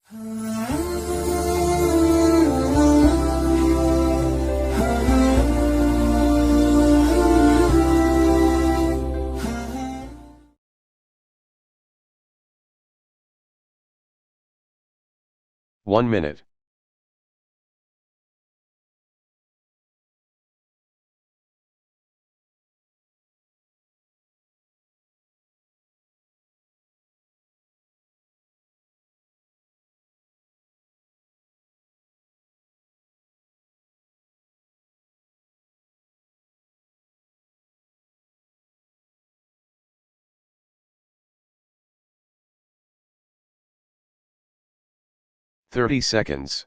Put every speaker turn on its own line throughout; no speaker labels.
1 minute. Thirty seconds.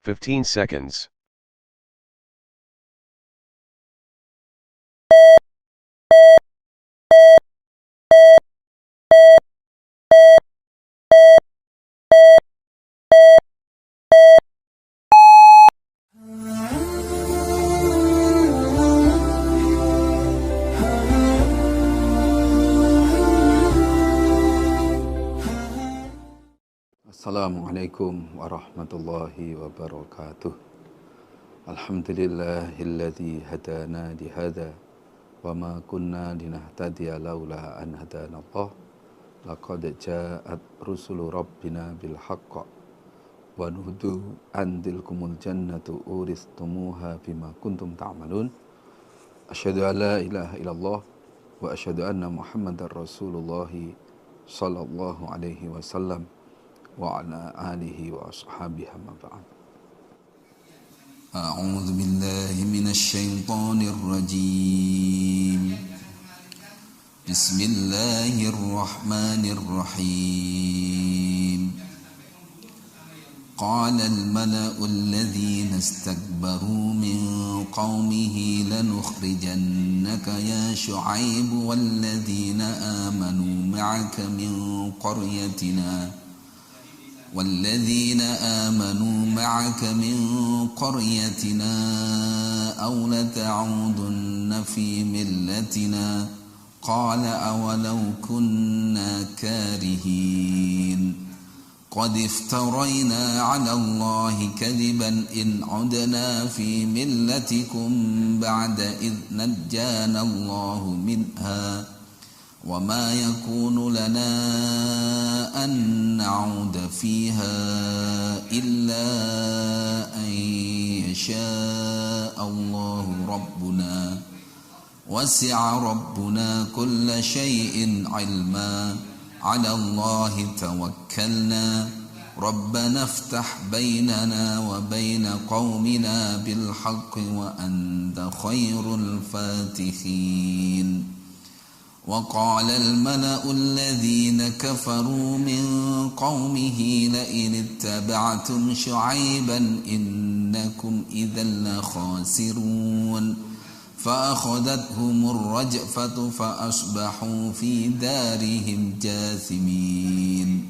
Fifteen seconds.
Assalamualaikum warahmatullahi wabarakatuh. Alhamdulillahilladzi hadana lihada wa ma kunna linahtadiya laula an hadanallah. Laqad ja'at rusulu rabbina bil haqq wa nuhdu an tilkumul jannatu uristumuha bima kuntum ta'malun. Asyhadu an la ilaha illallah wa asyhadu anna Muhammadar Rasulullah sallallahu alaihi wasallam wa ala alihi wa ashabihi ma ba'd. A'udzu billahi minasy syaithanir rajim. Bismillahirrahmanirrahim. Qala al-mala'u alladhina istakbaru min qaumihi lanukhrijannaka ya Shu'aib walladhina amanu ma'aka min qaryatina أو لتعودن في ملتنا قال أولو كنا كارهين قد افترينا على الله كذبا إن عدنا في ملتكم بعد إذ نجانا الله منها وما يكون لنا أن نعود فيها إلا أن يشاء الله ربنا وسع ربنا كل شيء علما على الله توكلنا ربنا افتح بيننا وبين قومنا بالحق وأنت خير الفاتحين. وقال الملأ الذين كفروا من قومه لئن اتبعتم شعيبا إنكم إذا لخاسرون فأخذتهم الرجفة فأصبحوا في دارهم جاثمين.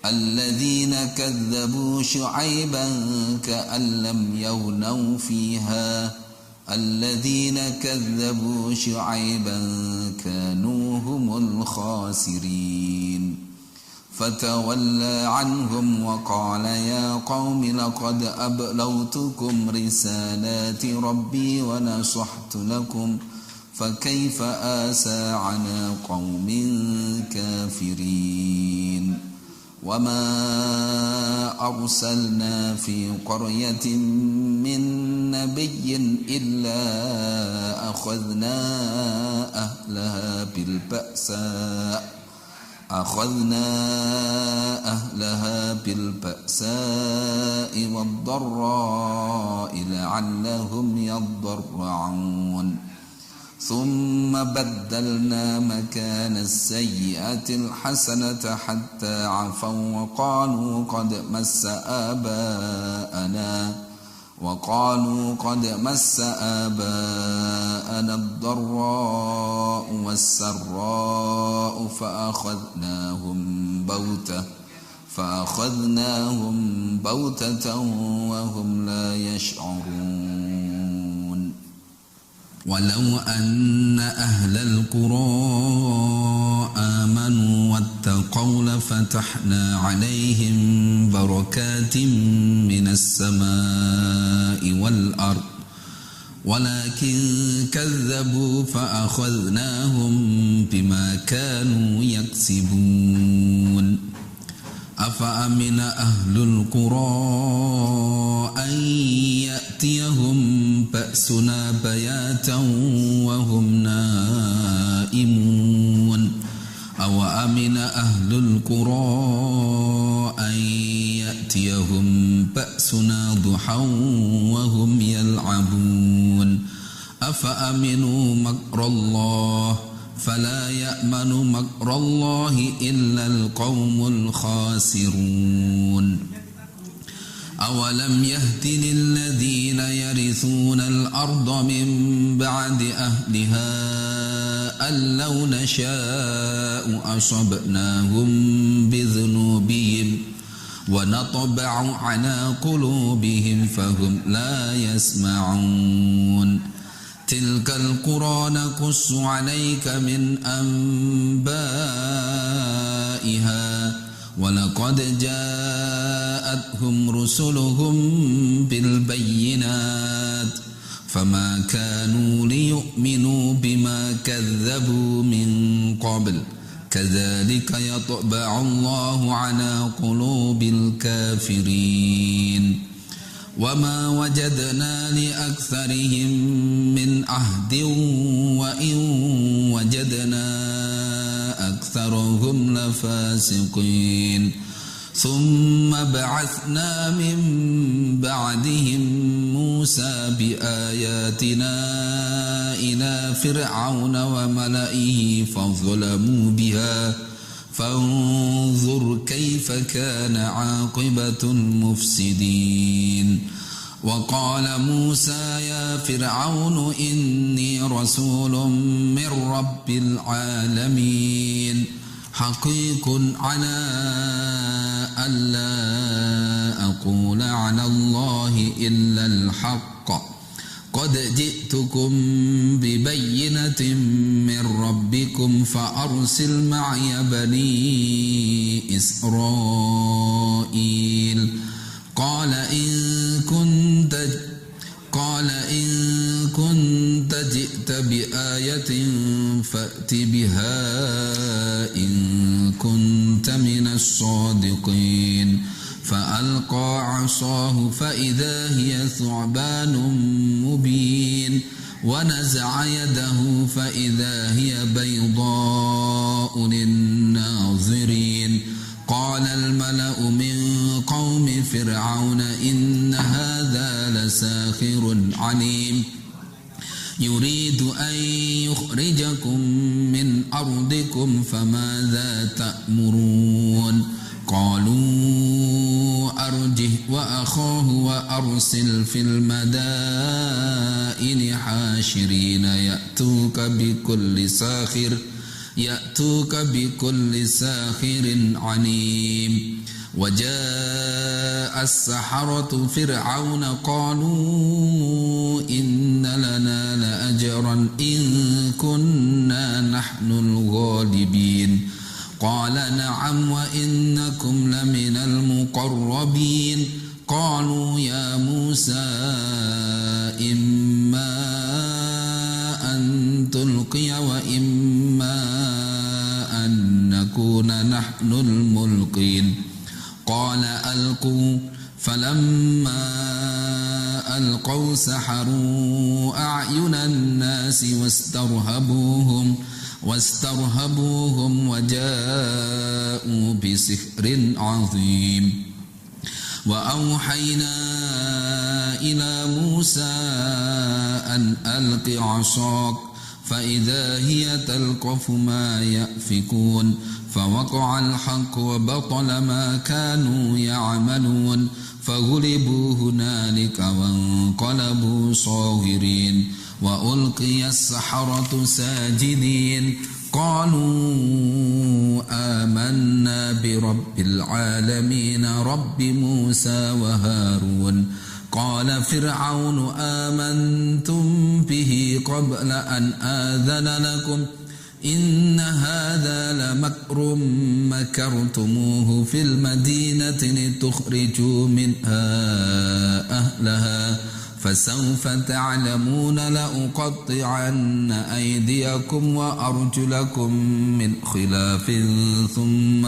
الذين كذبوا شعيبا كأن لم يغنوا فيها الذين كذبوا شعيبا كانوا هم الخاسرين فتولى عنهم وقال يا قوم لقد أبلغتكم رسالات ربي ونصحت لكم فكيف آسى على قوم كافرين. وما أرسلنا في قرية من نبي إلا أخذنا أهلها بالبأساء والضراء لعلهم يضرعون ثم بدلنا مكان السيئة الحسنة حتى عفوا وقالوا قد مس آباءنا الضراء والسراء فأخذناهم بغتة وهم لا يشعرون ولو أن أهل القرى آمنوا واتقوا لفتحنا عليهم بركات من السماء والأرض ولكن كذبوا فأخذناهم بما كانوا يكسبون أفأمن أهل القرى أن يأتيهم بأسنا بياتا وهم نائمون أو أمن أهل القرى أن يأتيهم بأسنا ضحى وهم يلعبون أفأمنوا مكر الله فلا يأمن مكر الله إلا القوم الخاسرون أولم يهد للذين يرثون الأرض من بعد أهلها أن لو نشاء أصبناهم بذنوبهم ونطبع على قلوبهم فهم لا يسمعون تلك القرى نقص عليك من أنبائها ولقد جاءتهم رسلهم بالبينات فما كانوا ليؤمنوا بما كذبوا من قبل كذلك يطبع الله على قلوب الكافرين وما وجدنا لأكثرهم من عهد وإن وجدنا أكثرهم لفاسقين ثم بعثنا من بعدهم موسى بآياتنا إلى فرعون وملئه فظلموا بها فانظر كيف كان عاقبة المفسدين وقال موسى يا فرعون إني رسول من رب العالمين حقيق على ألا أقول على الله إلا الحق قد جئتكم ببينة من ربكم فأرسل معي بني إسرائيل قال إن كنت جئت بآية فأت بها إن كنت من الصادقين فألقى عصاه فإذا هي ثعبان مبين ونزع يده فإذا هي بيضاء للناظرين قال الملأ من قوم فرعون إن هذا لساحر عليم يريد أن يخرجكم من أرضكم فماذا تأمرون قالوا أرجه وأخاه وأرسل في المدائن حاشرين يأتوك بكل ساحر عليم وجاء السحرة فرعون قالوا إن لنا لأجرا إن كنا نحن الغالبين قال نعم وإنكم لمن المقربين قالوا يا موسى إما أن تلقي وإما أن نكون نحن الملقين قال ألقوا فلما ألقوا سحروا أعين الناس واسترهبوهم وجاءوا بسحر عظيم وأوحينا إلى موسى أن ألق عصاك فإذا هي تلقف ما يأفكون فوقع الحق وبطل ما كانوا يعملون فغلبوا هنالك وانقلبوا صاغرين وألقي السحرة ساجدين قالوا
آمنا برب العالمين رب موسى وهارون قال فرعون آمنتم به قبل أن آذن لكم إن هذا لمكر مكرتموه في المدينة لتخرجوا منها أهلها فسوف تعلمون لأقطعن أيديكم وأرجلكم من خلاف ثم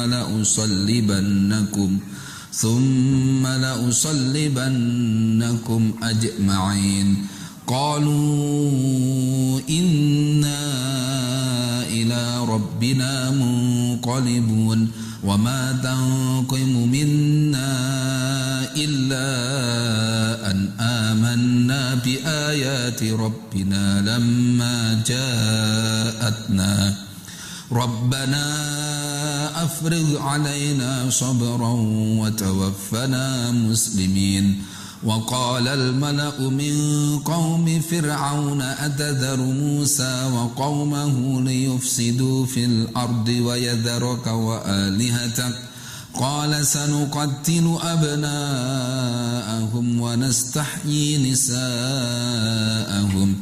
لأصلبنكم أجمعين قالوا إنا إلى ربنا منقلبون وما تنقم منا إلا أن آمنا بآيات ربنا لما جاءتنا ربنا أفرغ علينا صبرا وتوفنا مسلمين وقال الملأ من قوم فرعون أتذر موسى وقومه ليفسدوا في الأرض ويذرك وآلهتك قال سنقتل أبناءهم ونستحيي نساءهم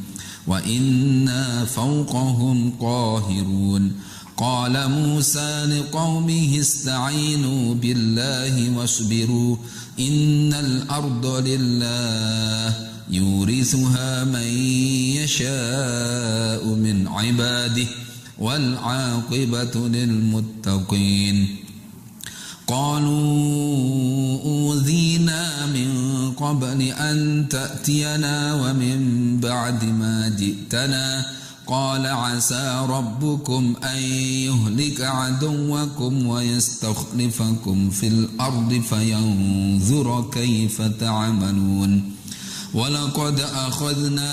وإنا فوقهم قاهرون قال موسى لقومه استعينوا بالله واصبروا إن الأرض لله يورثها من يشاء من عباده والعاقبة للمتقين قالوا أوذينا من قبل أن تأتينا ومن بعد ما جئتنا قال عسى ربكم أن يهلك عدوكم ويستخلفكم في الأرض فينظر كيف تعملون ولقد أخذنا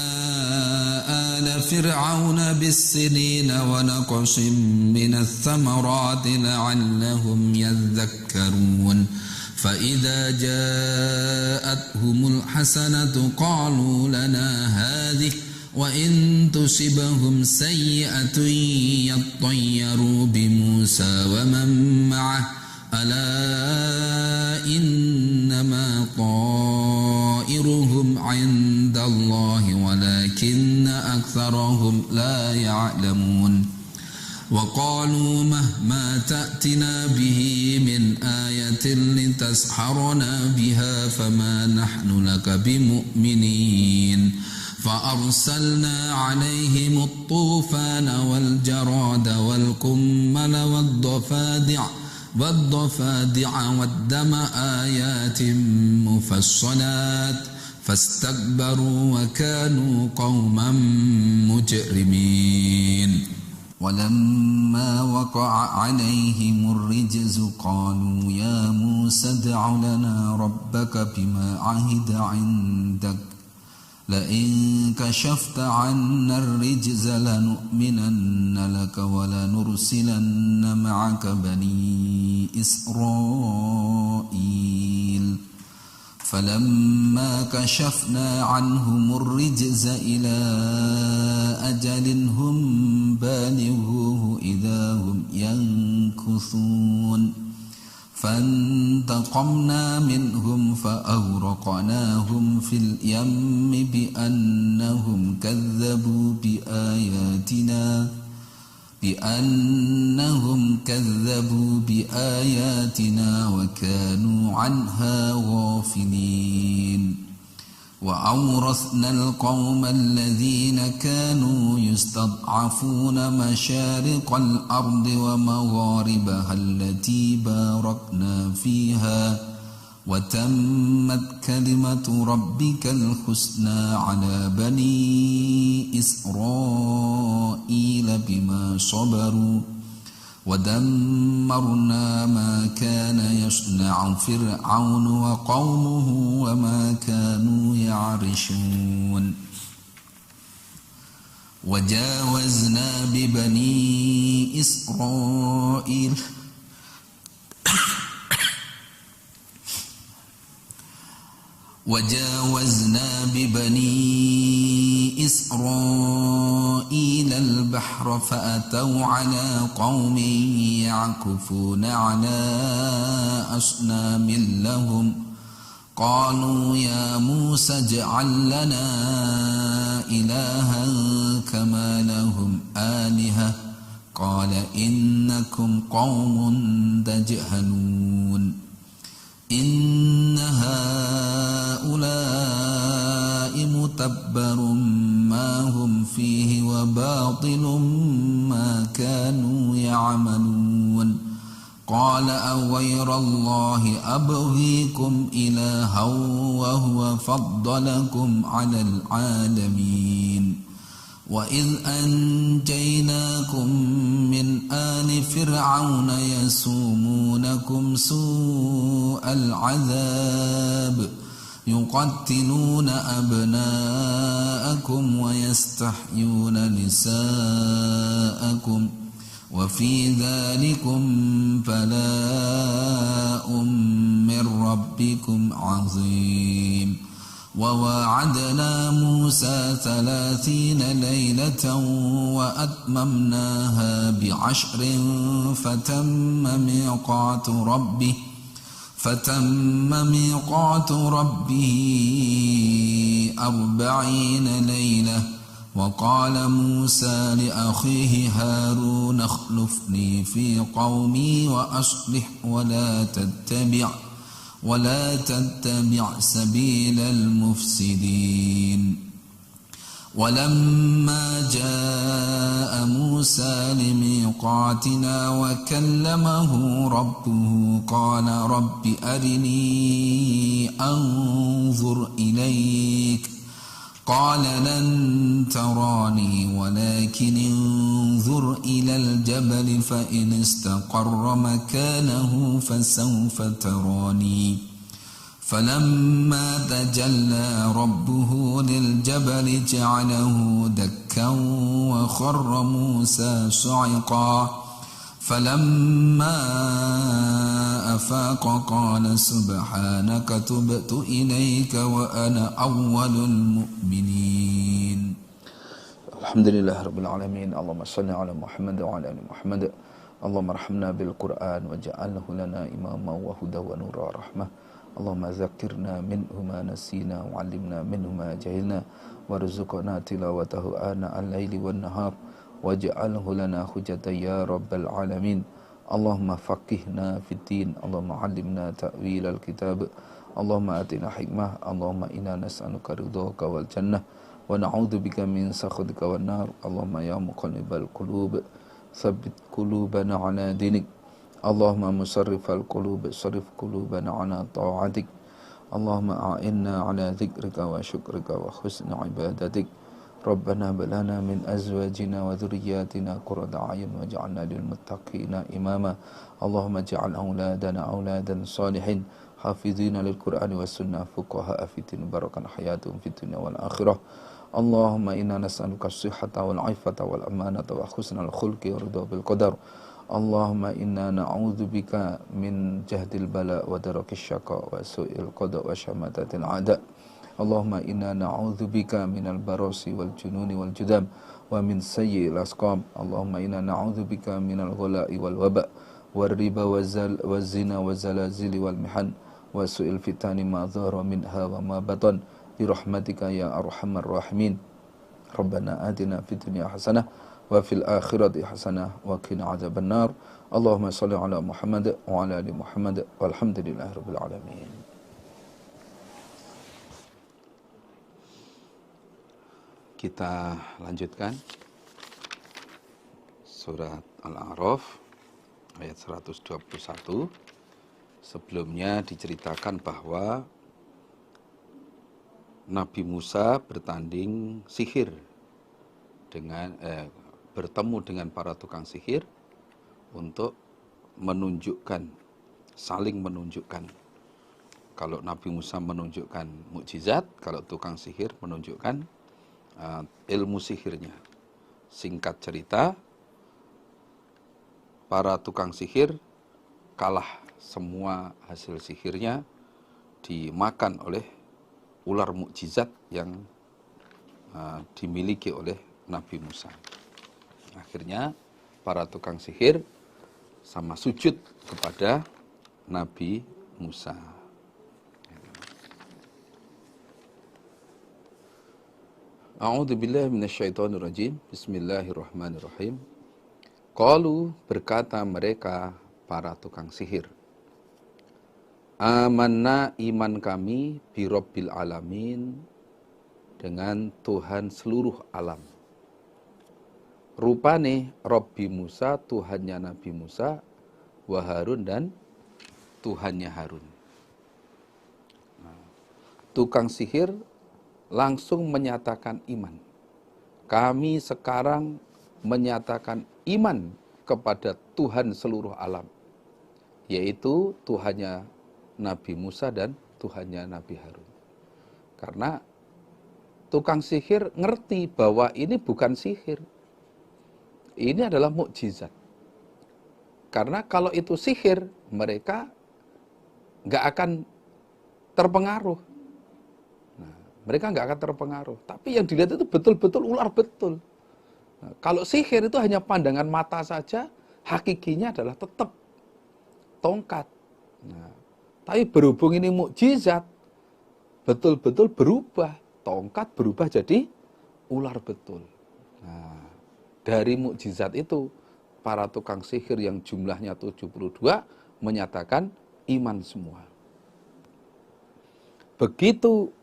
آل فرعون بالسنين ونقص من الثمرات لعلهم يذكرون فإذا جاءتهم الحسنة قالوا لنا هذه وإن تصبهم سيئة يطيروا بموسى ومن معه ألا إنما طائرهم عند الله ولكن أكثرهم لا يعلمون وقالوا مهما تأتنا به من آية لتسحرنا بها فما نحن لك بمؤمنين فأرسلنا عليهم الطوفان والجراد والقمل والضفادع والدم آيات مفصلات فاستكبروا وكانوا قوما مجرمين ولما وقع عليهم الرجز قالوا يا موسى ادع لنا ربك بما عهد عندك لئن كشفت عنا الرجز لنؤمنن لك ولنرسلن معك بني إسرائيل فلما كشفنا عنهم الرجز إلى أجل هم بالغوه إذا هم ينكثون فانتقمنا منهم فأغرقناهم في اليم بأنهم كذبوا بآياتنا وكانوا عنها غافلين وأورثنا القوم الذين كانوا يستضعفون مشارق الأرض ومغاربها التي باركنا فيها وتمت كلمة ربك الحسنى على بني إسرائيل بما صبروا ودمرنا ما كان يصنع فرعون وقومه وما كانوا يعرشون وجاوزنا ببني إسرائيل البحر فأتوا على قوم يعكفون على أصنام لهم قالوا يا موسى اجعل لنا إلها كما لهم آلهة قال إنكم قوم تجهلون إن هؤلاء متبر ما هم فيه وباطل ما كانوا يعملون قال أغير الله أبغيكم إلها وهو فضلكم على العالمين وإذ أنجيناكم من آل فرعون يسومونكم سوء العذاب يقتلون أبناءكم ويستحيون نساءكم وفي ذلكم بلاء من ربكم عظيم وواعدنا موسى 30 ليلة وأتممناها ب10 فتم ميقات ربه 40 ليلة وقال موسى لأخيه هارون اخلفني في قومي وأصلح ولا تتبع سبيل المفسدين ولما جاء موسى لميقاتنا وكلمه ربه قال رب أرني أنظر إليك قال لن تراني ولكن انظر إلى الجبل فإن استقر مكانه فسوف تراني فلما تجلى ربه للجبل جعله دكا وخر موسى صعقا فلما أفاق قال سبحانك تبت إليك وأنا أول المؤمنين
الحمد لله رب العالمين اللهم صل على محمد وعلى آل محمد اللهم ارحمنا بالقرآن واجعله لنا إماما وهدى ونورا ورحمة اللهم ذكرنا منه ما نسينا وعلمنا منه ما جهلنا وارزقنا تلاوته آناء الليل والنهار واجعله لنا حجة يا رب العالمين اللهم فقهنا في الدين اللهم علمنا تأويل الكتاب اللهم آتنا حكمة اللهم إنا نسألك رضاك والجنة ونعوذ بك من سخطك والنار اللهم يا مقلب القلوب ثبت قلوبنا على دينك اللهم مصرف القلوب صرف قلوبنا على طاعتك اللهم أعنا على ذكرك وشكرك وحسن عبادتك ربنا بلنا من أزواجنا وذرياتنا قرة أعين واجعلنا للمتقين إماما اللهم اجعل أولادنا أولادا صالحين حافظين للقرآن والسنة فقهاء في الدين بركة حياتهم في الدنيا والآخرة اللهم إنا نسألك الصحة والعفة والأمانة وحسن الخلق والرضا بالقدر اللهم إنا نعوذ بك من جهد البلاء ودرك الشقاء وسوء القضاء وشماتة الأعداء اللهم إنا نعوذ بك من البرص والجنون والجذام ومن سيء الأسقام اللهم إنا نعوذ بك من الغلاء والوباء والربا والزنا والزلازل والمحن وسوء الفتن ما ظهر منها وما بطن برحمتك يا أرحم الراحمين ربنا آتنا في الدنيا حسنة وفي الآخرة حسنة وقنا عذاب النار اللهم صل على محمد وعلى آل محمد والحمد لله رب العالمين. Kita lanjutkan surat Al-A'raf ayat 121. Sebelumnya diceritakan bahwa Nabi Musa bertanding sihir dengan bertemu dengan para tukang sihir untuk saling menunjukkan. Kalau Nabi Musa menunjukkan mukjizat, kalau tukang sihir menunjukkan ilmu sihirnya. Singkat cerita, para tukang sihir kalah, semua hasil sihirnya dimakan oleh ular mukjizat yang dimiliki oleh Nabi Musa. Akhirnya para tukang sihir sama sujud kepada Nabi Musa. A'udzubillahi minasyaitonirrajim. Bismillahirrahmanirrahim. Qalu, berkata mereka para tukang sihir, amanna, iman kami, birabbil alamin, dengan Tuhan seluruh alam. Rupane Rabbi Musa, Tuhannya Nabi Musa, wa Harun, dan Tuhannya Harun. Tukang sihir langsung menyatakan iman. Kami sekarang menyatakan iman kepada Tuhan seluruh alam, yaitu Tuhannya Nabi Musa dan Tuhannya Nabi Harun. Karena tukang sihir ngerti bahwa ini bukan sihir, ini adalah mukjizat. Karena kalau itu sihir, mereka nggak akan terpengaruh. Nah, mereka nggak akan terpengaruh. Tapi yang dilihat itu betul-betul ular betul. Nah, kalau sihir itu hanya pandangan mata saja, hakikinya adalah tetap tongkat. Nah, tapi berhubung ini mukjizat, betul-betul berubah. Tongkat berubah jadi ular betul. Nah, dari mukjizat itu, para tukang sihir yang jumlahnya 72 menyatakan iman semua. Begitu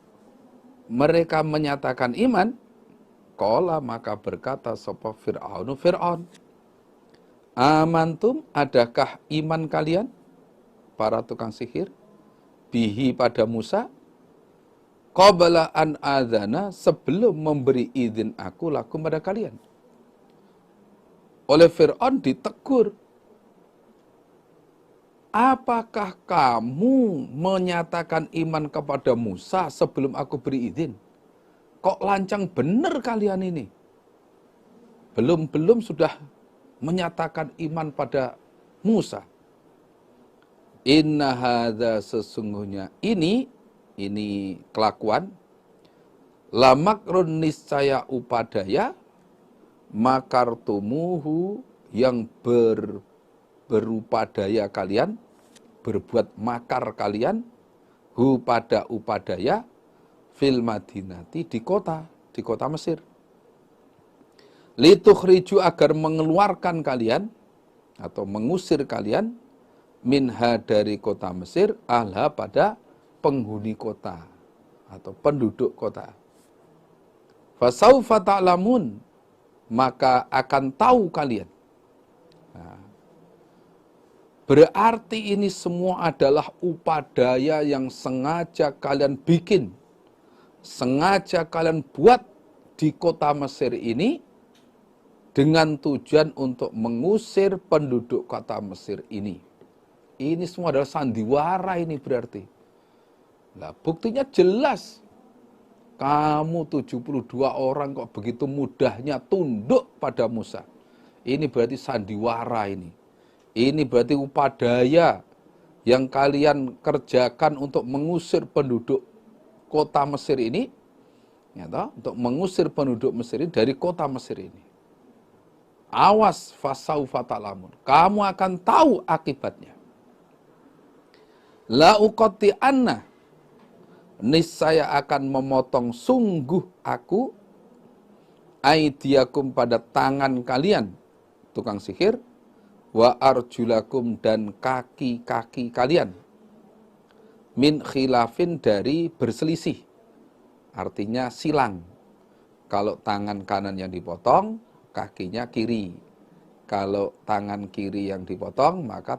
mereka menyatakan iman, qala, maka berkata sapa Fir'aun, amantum, adakah iman kalian, para tukang sihir, bihi, pada Musa, qabla an adzana, sebelum memberi izin aku lakum pada kalian. Oleh Fir'aun ditegur, apakah kamu menyatakan iman kepada Musa sebelum aku beri izin? Kok lancang benar kalian ini? Belum sudah menyatakan iman pada Musa. Inna hadza, sesungguhnya ini kelakuan, lamakrun, niscaya upadaya, makartumuhu, yang berupa daya kalian, berbuat makar kalian, hu, pada upadaya, fil madinati, di kota Mesir. Litukhriju, agar mengeluarkan kalian atau mengusir kalian, minha, dari kota Mesir, ahla, pada penghuni kota atau penduduk kota. Fasaufa ta'lamun, maka akan tahu kalian. Nah, berarti ini semua adalah upadaya yang sengaja kalian bikin, sengaja kalian buat di kota Mesir ini, dengan tujuan untuk mengusir penduduk kota Mesir ini. Ini semua adalah sandiwara ini berarti. Nah, buktinya jelas. Kamu 72 orang kok begitu mudahnya tunduk pada Musa. Ini berarti sandiwara ini. Ini berarti upadaya yang kalian kerjakan untuk mengusir penduduk kota Mesir ini. Ya, untuk mengusir penduduk Mesir ini dari kota Mesir ini. Awas, fasaufa ta'lamun. Kamu akan tahu akibatnya. La uqati anna, niscaya akan memotong sungguh aku, aidiakum, pada tangan kalian, tukang sihir, wa arjulakum, dan kaki-kaki kalian, min khilafin, dari berselisih, artinya silang. Kalau tangan kanan yang dipotong, kakinya kiri. Kalau tangan kiri yang dipotong, maka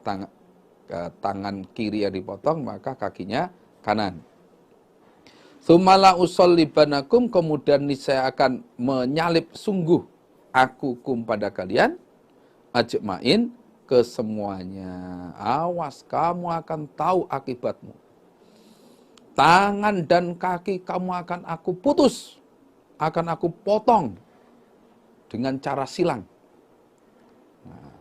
tangan kiri yang dipotong, maka kakinya kanan. Tsumala usallibanakum, kemudian niscaya akan menyalib sungguh aku kum, pada kalian, ajmain, kesemuanya. Awas, kamu akan tahu akibatmu. Tangan dan kaki kamu akan aku putus, akan aku potong dengan cara silang. Nah,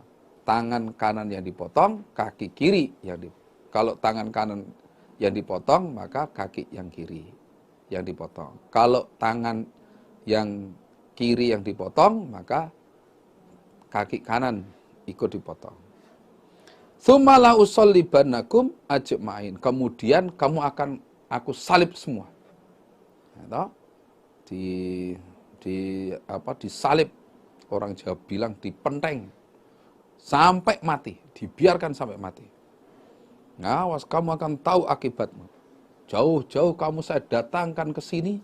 tangan kanan yang dipotong, kaki kiri yang kalau tangan kanan yang dipotong, maka kaki yang kiri yang dipotong. Kalau tangan yang kiri yang dipotong, maka kaki kanan ikut dipotong. Tsumma la usollibannakum ajma'in. Kemudian kamu akan aku salib semua. Nah, disalib, orang Jawa bilang dipenteng sampai mati, dibiarkan sampai mati. Ngawas, kamu akan tahu akibatmu. Jauh-jauh kamu saya datangkan ke sini,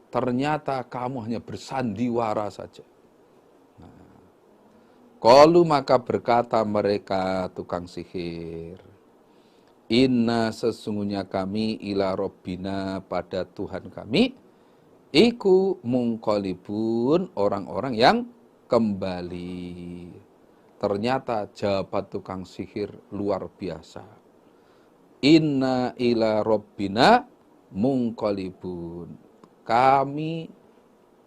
ternyata kamu hanya bersandiwara saja. Qalu, maka berkata mereka tukang sihir, inna sesungguhnya kami ila robbina pada Tuhan kami, iku mungqalibun orang-orang yang kembali. Ternyata jawaban tukang sihir luar biasa. Inna ila robbina mungqalibun. Kami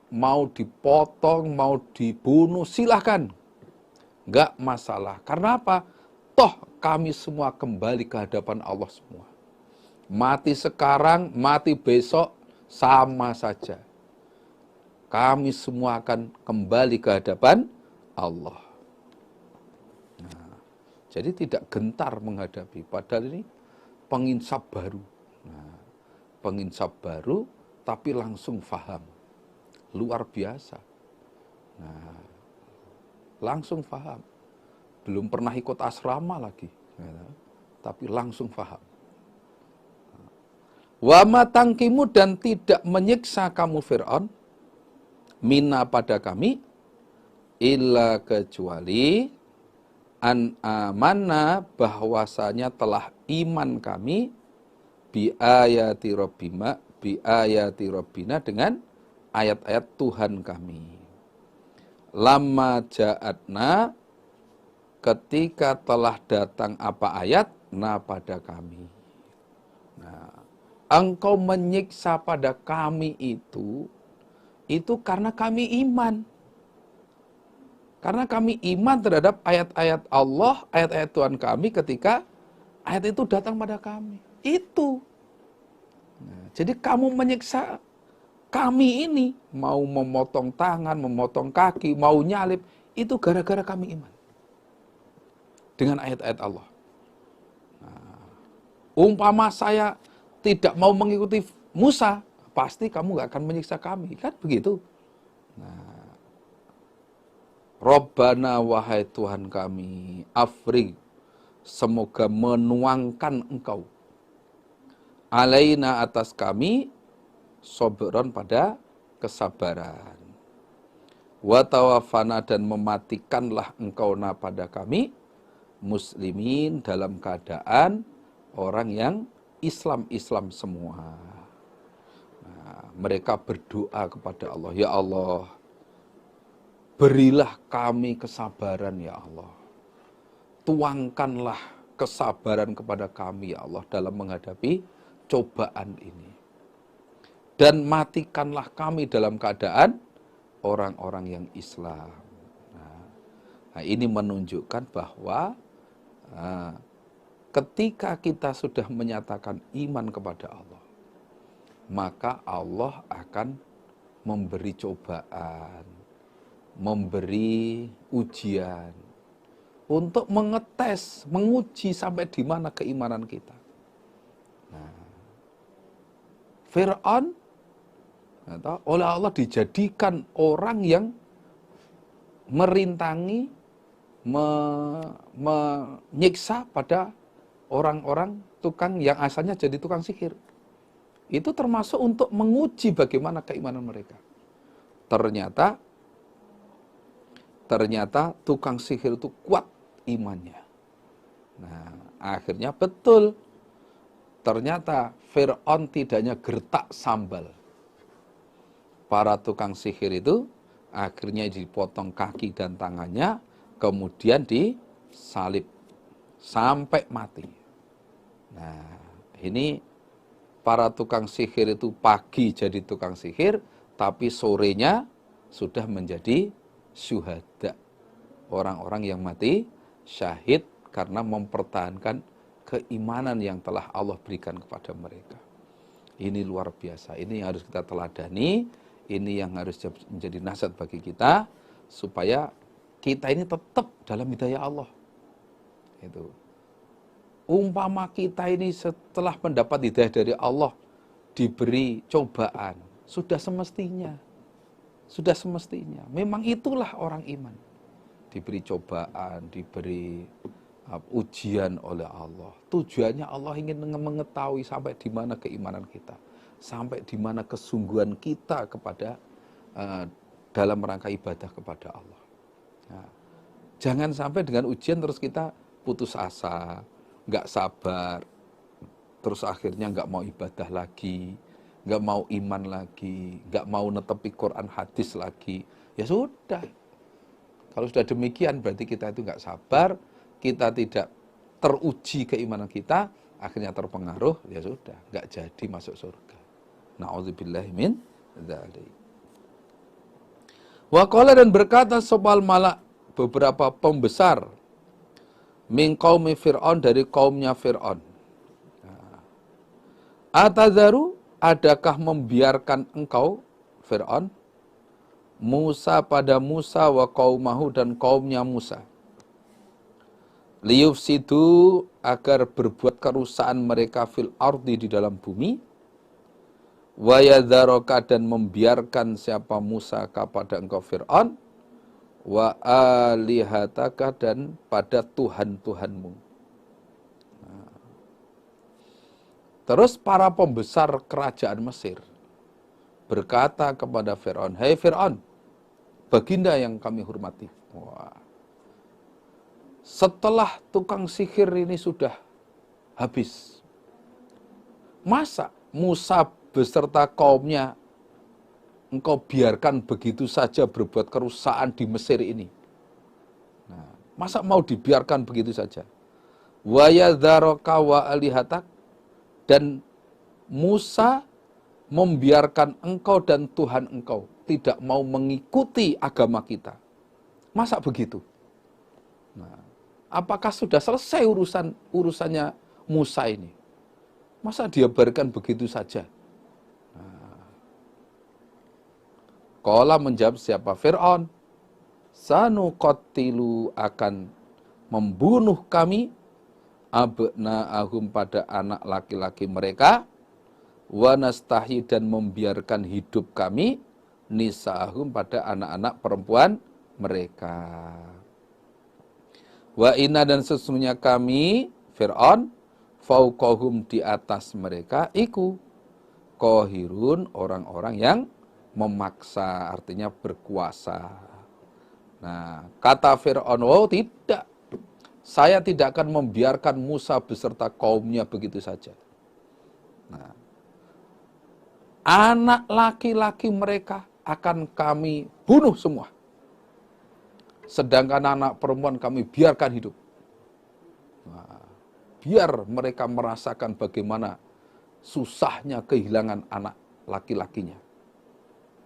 mau dipotong, mau dibunuh, silahkan. Enggak masalah. Karena apa? Toh kami semua kembali ke hadapan Allah semua. Mati sekarang, mati besok, sama saja. Kami semua akan kembali ke hadapan Allah. Nah, jadi tidak gentar menghadapi. Padahal ini penginsap baru. Nah, penginsap baru, tapi langsung faham. Luar biasa. Nah, langsung faham. Belum pernah ikut asrama lagi. Tapi langsung faham. Wa matangkimu, dan tidak menyiksa kamu Fir'aun, mina pada kami, illa kecuali an amanna, bahwasanya telah iman kami, bi ayati rabbina, dengan ayat-ayat Tuhan kami. Lama ja'atna, ketika telah datang apa ayat, na pada kami. Nah, engkau menyiksa pada kami itu karena kami iman. Karena kami iman terhadap ayat-ayat Allah, ayat-ayat Tuhan kami ketika ayat itu datang pada kami. Itu. Nah, jadi kamu menyiksa kami ini, mau memotong tangan, memotong kaki, mau nyalip, itu gara-gara kami iman dengan ayat-ayat Allah. Nah, umpama saya tidak mau mengikuti Musa, pasti kamu gak akan menyiksa kami, kan begitu. Nah, Rabbana, wahai Tuhan kami, afrig, semoga menuangkan engkau, alaina, atas kami, sobron, pada kesabaran. Wa tawafana, dan mematikanlah engkau na pada kami, muslimin, dalam keadaan orang yang Islam semua. Nah, mereka berdoa kepada Allah, ya Allah, berilah kami kesabaran ya Allah. Tuangkanlah kesabaran kepada kami ya Allah dalam menghadapi cobaan ini. Dan matikanlah kami dalam keadaan orang-orang yang Islam. Nah, ini menunjukkan bahwa ketika kita sudah menyatakan iman kepada Allah, maka Allah akan memberi cobaan, memberi ujian untuk mengetes, menguji sampai di mana keimanan kita. Nah, Fir'aun oleh Allah dijadikan orang yang merintangi, menyiksa pada orang-orang tukang yang asalnya jadi tukang sihir. Itu termasuk untuk menguji bagaimana keimanan mereka. Ternyata tukang sihir itu kuat imannya. Nah, akhirnya betul. Ternyata Fir'aun tidak hanya gertak sambal. Para tukang sihir itu akhirnya dipotong kaki dan tangannya, kemudian disalib sampai mati. Nah, ini para tukang sihir itu pagi jadi tukang sihir, tapi sorenya sudah menjadi syuhada. Orang-orang yang mati syahid karena mempertahankan keimanan yang telah Allah berikan kepada mereka. Ini luar biasa. Ini yang harus kita teladani. Ini yang harus menjadi nasihat bagi kita, supaya kita ini tetap dalam hidayah Allah. Itu. Umpama kita ini setelah mendapat hidayah dari Allah, diberi cobaan, sudah semestinya. Memang itulah orang iman. Diberi cobaan, diberi ujian oleh Allah. Tujuannya Allah ingin mengetahui sampai di mana keimanan kita, sampai di mana kesungguhan kita kepada dalam rangka ibadah kepada Allah. Nah, jangan sampai dengan ujian terus kita putus asa, nggak sabar, terus akhirnya nggak mau ibadah lagi, nggak mau iman lagi, nggak mau netepi Quran hadis lagi. Ya sudah. Kalau sudah demikian berarti kita itu nggak sabar, kita tidak teruji keimanan kita, akhirnya terpengaruh, ya sudah, nggak jadi masuk surga. Na'udzubillahi min dzalik. Wa qala, dan berkata sopal malak, beberapa pembesar min qaumi Fir'aun, dari kaumnya Fir'aun. Atadzaru, adakah membiarkan engkau Fir'aun Musa pada Musa wa qaumahu, dan kaumnya Musa, liyufsidu, agar berbuat kerusakan mereka fil ardi, di dalam bumi, wa yadzaroka, dan membiarkan siapa Musa kepada engkau Fir'aun, wa alihataka, dan pada Tuhan-Tuhanmu. Nah. Terus para pembesar kerajaan Mesir berkata kepada Fir'aun, "Hei Fir'aun, baginda yang kami hormati, wah, setelah tukang sihir ini sudah habis, masa Musa beserta kaumnya engkau biarkan begitu saja berbuat kerusakan di Mesir ini? Nah, masa mau dibiarkan begitu saja? Wa yadzaroka wa alihatak, dan Musa membiarkan engkau dan Tuhan engkau tidak mau mengikuti agama kita. Masa begitu? Nah, apakah sudah selesai urusannya Musa ini? Masa dia biarkan begitu saja? Qala, menjawab siapa Fir'aun, sanuqattilu, akan membunuh kami abna'ahum, pada anak laki-laki mereka, wa nastahi, dan membiarkan hidup kami nisa'ahum, pada anak-anak perempuan mereka. Wa inna, dan sesungguhnya kami Fir'aun fauqahum, di atas mereka, iku qahirun, orang-orang yang memaksa, artinya berkuasa. Nah, kata Fir'aun, oh tidak, saya tidak akan membiarkan Musa beserta kaumnya begitu saja. Nah, anak laki-laki mereka akan kami bunuh semua, sedangkan anak perempuan kami biarkan hidup. Nah, biar mereka merasakan bagaimana susahnya kehilangan anak laki-lakinya.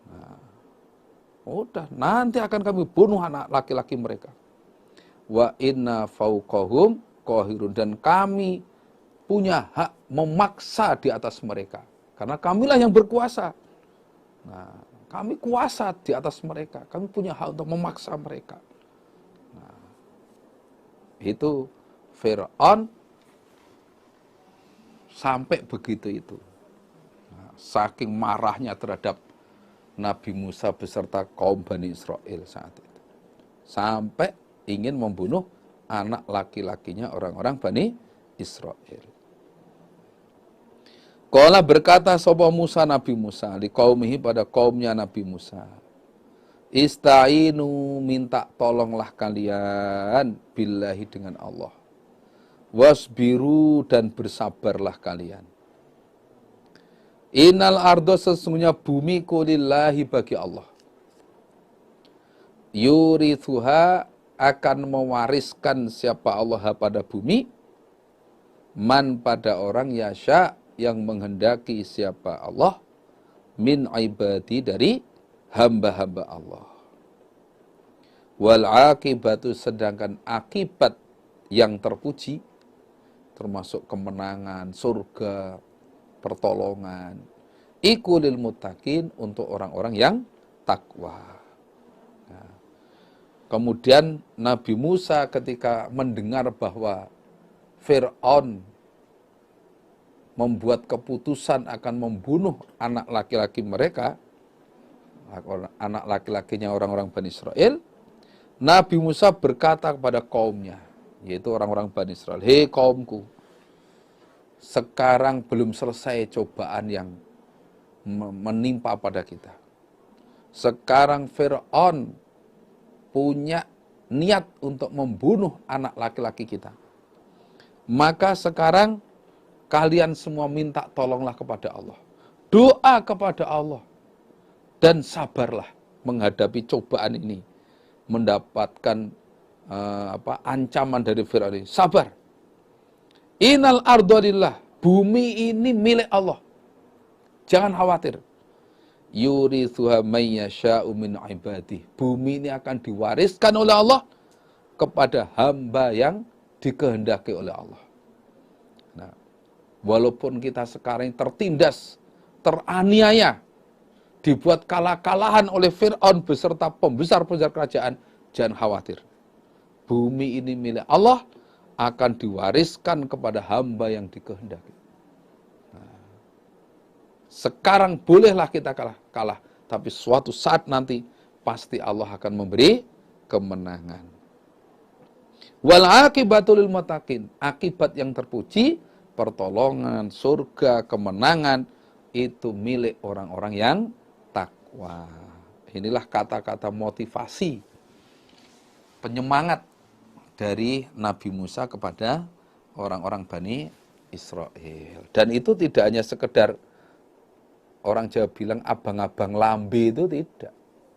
Nah, udah, nanti akan kami bunuh anak laki-laki mereka. Wa inna fauqahum qahirun, dan kami punya hak memaksa di atas mereka, karena kamilah yang berkuasa. Nah, kami kuasa di atas mereka, kami punya hak untuk memaksa mereka. Nah, itu Fir'aun sampai begitu itu. Nah, saking marahnya terhadap Nabi Musa beserta kaum Bani Israel saat itu, sampai ingin membunuh anak laki-lakinya orang-orang Bani Israel. Qala, berkata sapa Musa, Nabi Musa, li qaumihi, pada kaumnya Nabi Musa, ista'inu, minta tolonglah kalian, billahi, dengan Allah, wasbiru, dan bersabarlah kalian. Innal ardo, sesungguhnya bumi, kulillahi, bagi Allah, yurithuha, akan mewariskan siapa Allah pada bumi, man, pada orang, yasha, yang menghendaki siapa Allah, min ibadi, dari hamba-hamba Allah. Wal akibatu, sedangkan akibat yang terpuji, termasuk kemenangan, surga, pertolongan, iku lil muttaqin, untuk orang-orang yang takwa. Nah, Kemudian Nabi Musa ketika mendengar bahwa Fir'aun membuat keputusan akan membunuh anak laki-laki mereka, anak laki-lakinya orang-orang Bani Israel, Nabi Musa berkata kepada kaumnya, yaitu orang-orang Bani Israel, "Hei kaumku, sekarang belum selesai cobaan yang menimpa pada kita. Sekarang Fir'aun punya niat untuk membunuh anak laki-laki kita. Maka sekarang kalian semua minta tolonglah kepada Allah. Doa kepada Allah. Dan sabarlah menghadapi cobaan ini. Mendapatkan ancaman dari Fir'aun ini. Sabar. Innal ardhalillah. Bumi ini milik Allah. Jangan khawatir. Yurithuha mayyasha'u min ibadih. Bumi ini akan diwariskan oleh Allah kepada hamba yang dikehendaki oleh Allah. Nah, walaupun kita sekarang tertindas, teraniaya, dibuat kalah-kalahan oleh Fir'aun beserta pembesar-pembesar kerajaan, jangan khawatir. Bumi ini milik Allah akan diwariskan kepada hamba yang dikehendaki. Sekarang bolehlah kita kalah, tapi suatu saat nanti pasti Allah akan memberi kemenangan. Wal akibatul lil muttaqin, akibat yang terpuji, pertolongan, surga, kemenangan itu milik orang-orang yang takwa. Inilah kata-kata motivasi, penyemangat dari Nabi Musa kepada orang-orang Bani Israel. Dan itu tidak hanya sekedar orang Jawa bilang abang-abang lambe, itu tidak.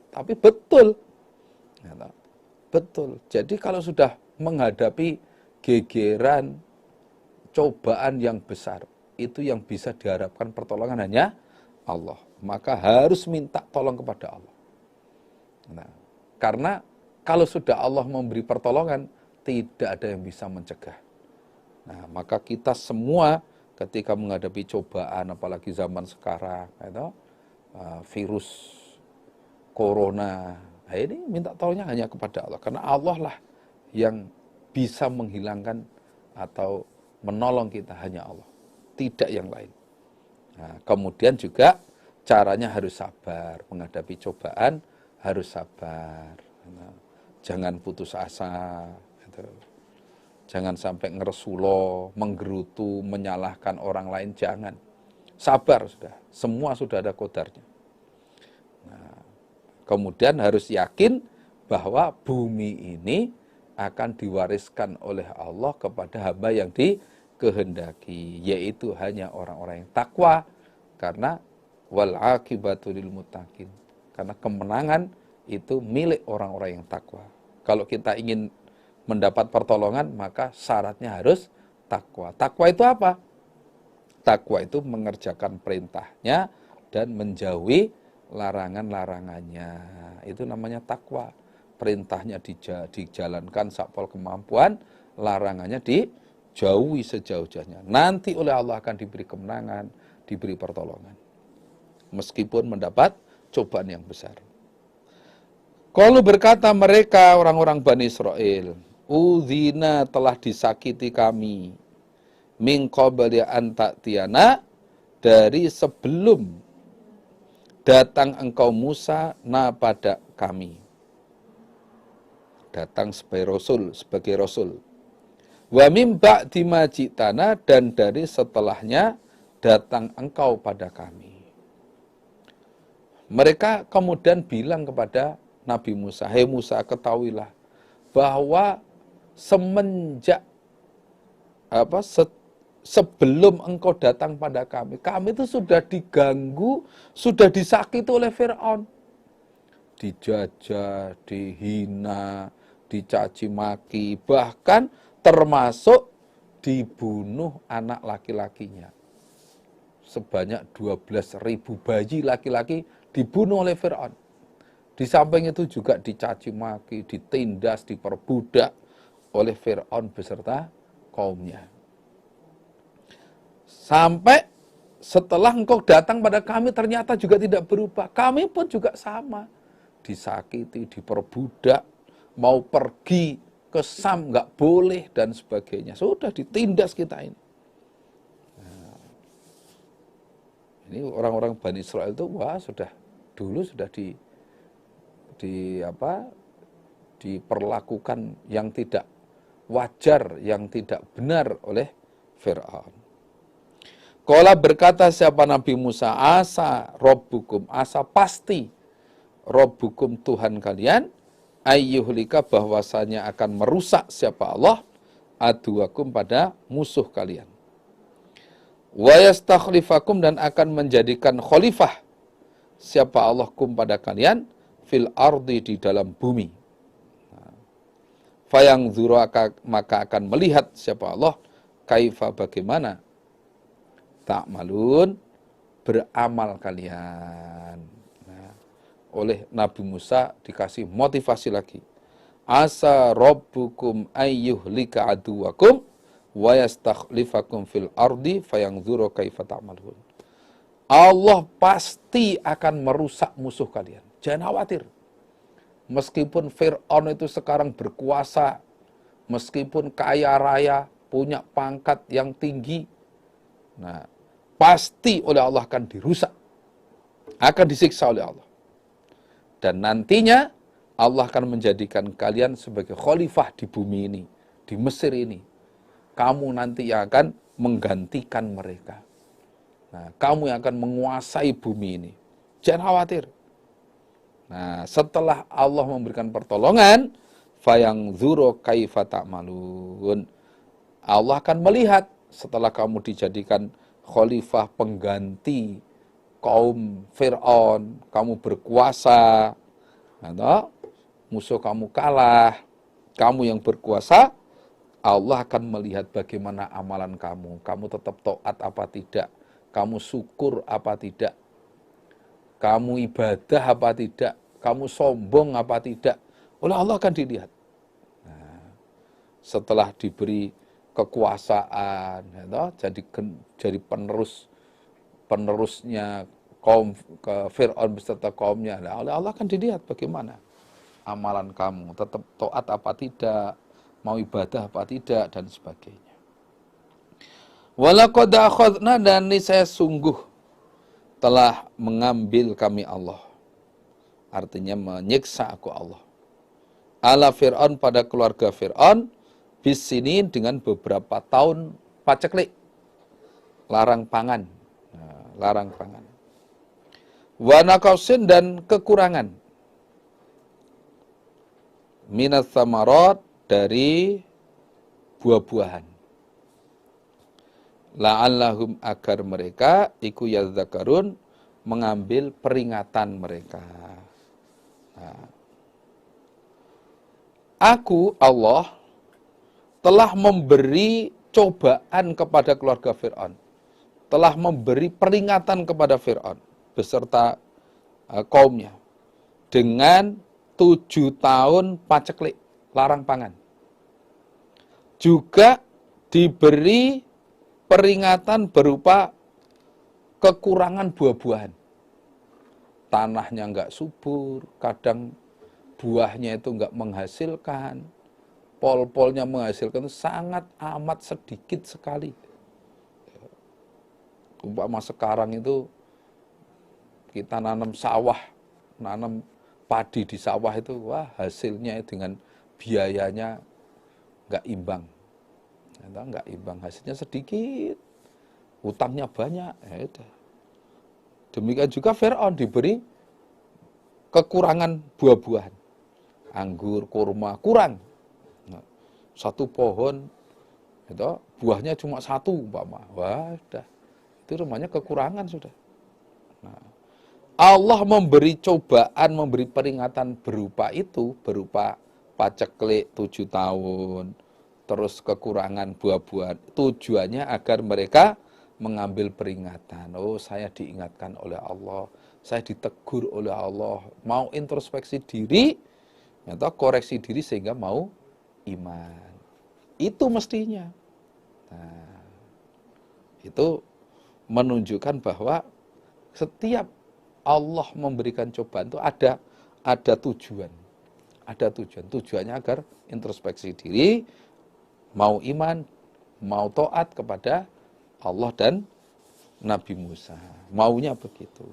Tapi betul. Betul. Jadi kalau sudah menghadapi gegeran, cobaan yang besar, itu yang bisa diharapkan pertolongan hanya Allah. Maka harus minta tolong kepada Allah. Nah, karena kalau sudah Allah memberi pertolongan, tidak ada yang bisa mencegah. Nah, maka kita semua ketika menghadapi cobaan, apalagi zaman sekarang, virus corona, ini minta tolongnya hanya kepada Allah. Karena Allah lah yang bisa menghilangkan atau menolong kita, hanya Allah. Tidak yang lain. Nah, kemudian juga caranya harus sabar. Menghadapi cobaan harus sabar. Jangan putus asa. Jangan sampai ngeresulo, menggerutu, menyalahkan orang lain, jangan. Sabar sudah, semua sudah ada qadarnya. Nah, kemudian harus yakin bahwa bumi ini akan diwariskan oleh Allah kepada hamba yang dikehendaki, yaitu hanya orang-orang yang takwa, karena wal akibatu lil muttaqin. Karena kemenangan itu milik orang-orang yang takwa. Kalau kita ingin mendapat pertolongan, maka syaratnya harus takwa. Takwa itu apa? Takwa itu mengerjakan perintahnya dan menjauhi larangan-larangannya. Itu namanya takwa. Perintahnya dijalankan sakpol kemampuan, larangannya dijauhi sejauh-jauhnya. Nanti oleh Allah akan diberi kemenangan, diberi pertolongan. Meskipun mendapat cobaan yang besar. Kalau berkata mereka orang-orang Bani Israel, Udzina telah disakiti kami min qabli an ta'tiyana, dari sebelum datang engkau Musa pada kami. Datang sebagai rasul. Wa mim ba'di ma ji'tana, dan dari setelahnya datang engkau pada kami. Mereka kemudian bilang kepada Nabi Musa, "Hei Musa, ketahuilah bahwa semenjak sebelum engkau datang pada kami itu sudah diganggu, sudah disakiti oleh Fir'aun. Dijajah, dihina, dicaci maki, bahkan termasuk dibunuh anak laki-lakinya. Sebanyak 12.000 bayi laki-laki dibunuh oleh Fir'aun. Di samping itu juga dicaci maki, ditindas, diperbudak oleh Fir'aun beserta kaumnya. Sampai setelah engkau datang pada kami ternyata juga tidak berubah. Kami pun juga sama. Disakiti, diperbudak, mau pergi ke Sam nggak boleh dan sebagainya. Sudah ditindas kita ini. Nah, ini orang-orang Bani Israel itu dulu sudah diperlakukan yang tidak wajar, yang tidak benar oleh Fir'aun. Qala berkata siapa Nabi Musa, asa robbukum, asa pasti robbukum Tuhan kalian, ayyuhlika bahwasanya akan merusak siapa Allah, aduwakum pada musuh kalian. Wa yastakhlifakum dan akan menjadikan khalifah siapa Allah kum pada kalian, fil ardi di dalam bumi. Fayang dzuraka maka akan melihat siapa Allah, kaifa bagaimana ta'malun beramal kalian. Nah, oleh Nabi Musa dikasih motivasi lagi. Asa rabbukum ayyuhlika aduwakum wa yastakhlifakum fil ardi fayanzuru kaifa ta'malun. Allah pasti akan merusak musuh kalian. Jangan khawatir. Meskipun Fir'aun itu sekarang berkuasa, meskipun kaya raya, punya pangkat yang tinggi, nah, pasti oleh Allah akan dirusak, akan disiksa oleh Allah. Dan nantinya Allah akan menjadikan kalian sebagai khalifah di bumi ini, di Mesir ini. Kamu nanti yang akan menggantikan mereka. Nah, kamu yang akan menguasai bumi ini. Jangan khawatir. Nah, setelah Allah memberikan pertolongan, fayanzuru kaifa ta'malun. Allah akan melihat setelah kamu dijadikan khalifah pengganti kaum Fir'aun, kamu berkuasa, atau musuh kamu kalah, kamu yang berkuasa, Allah akan melihat bagaimana amalan kamu. Kamu tetap taat apa tidak? Kamu syukur apa tidak? Kamu ibadah apa tidak? Kamu sombong apa tidak? Oleh Allah akan dilihat. Nah, setelah diberi kekuasaan, jadi penerusnya kaum ke Fir'aun beserta kaumnya. Nah, oleh Allah akan dilihat bagaimana amalan kamu, tetap taat apa tidak, mau ibadah apa tidak, dan sebagainya. Walaqad akhadna dan saya sungguh telah mengambil kami Allah. Artinya menyiksa aku Allah. Ala Fir'aun pada keluarga Fir'aun, bisinin dengan beberapa tahun paceklik. Larang pangan. Nah, larang pangan. Wa naqsin dan kekurangan. Minats samarat dari buah-buahan. La'allahum agar mereka iku yadzakarun mengambil peringatan mereka. Nah, aku Allah telah memberi cobaan kepada keluarga Fir'aun, telah memberi peringatan kepada Fir'aun beserta kaumnya dengan 7 tahun paceklik, larang pangan. Juga diberi peringatan berupa kekurangan buah-buahan. Tanahnya enggak subur, kadang buahnya itu enggak menghasilkan, pol-polnya menghasilkan itu sangat amat sedikit sekali. Umpama sekarang itu kita nanam sawah, nanam padi di sawah itu, wah hasilnya dengan biayanya enggak imbang. Enggak imbang, hasilnya sedikit, utangnya banyak. Demikian juga Fir'aun diberi kekurangan buah-buahan. Anggur, kurma, kurang. Nah, satu pohon, itu buahnya cuma 1 umpama. Wah, sudah. Itu namanya kekurangan sudah. Nah, Allah memberi cobaan, memberi peringatan berupa itu, berupa paceklik 7 tahun, terus kekurangan buah-buahan. Tujuannya agar mereka mengambil peringatan. Oh, saya diingatkan oleh Allah, saya ditegur oleh Allah, mau introspeksi diri, atau koreksi diri sehingga mau iman. Itu mestinya. Nah, itu menunjukkan bahwa setiap Allah memberikan cobaan itu ada tujuan, ada tujuan. Tujuannya agar introspeksi diri, mau iman, mau taat kepada Allah dan Nabi Musa. Maunya begitu.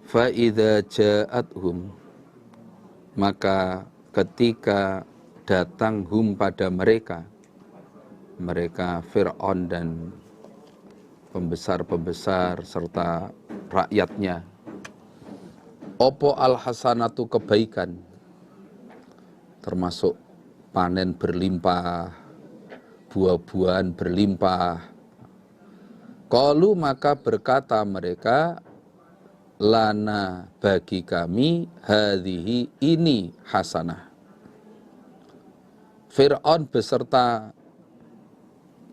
Fa idza ja'athum, maka ketika datang pada mereka Fir'aun dan pembesar-pembesar serta rakyatnya, opo al-hasanatu kebaikan, termasuk panen berlimpah, buah-buahan berlimpah. Qalu, maka berkata mereka, lana, bagi kami, hadhihi, ini hasanah. Fir'aun beserta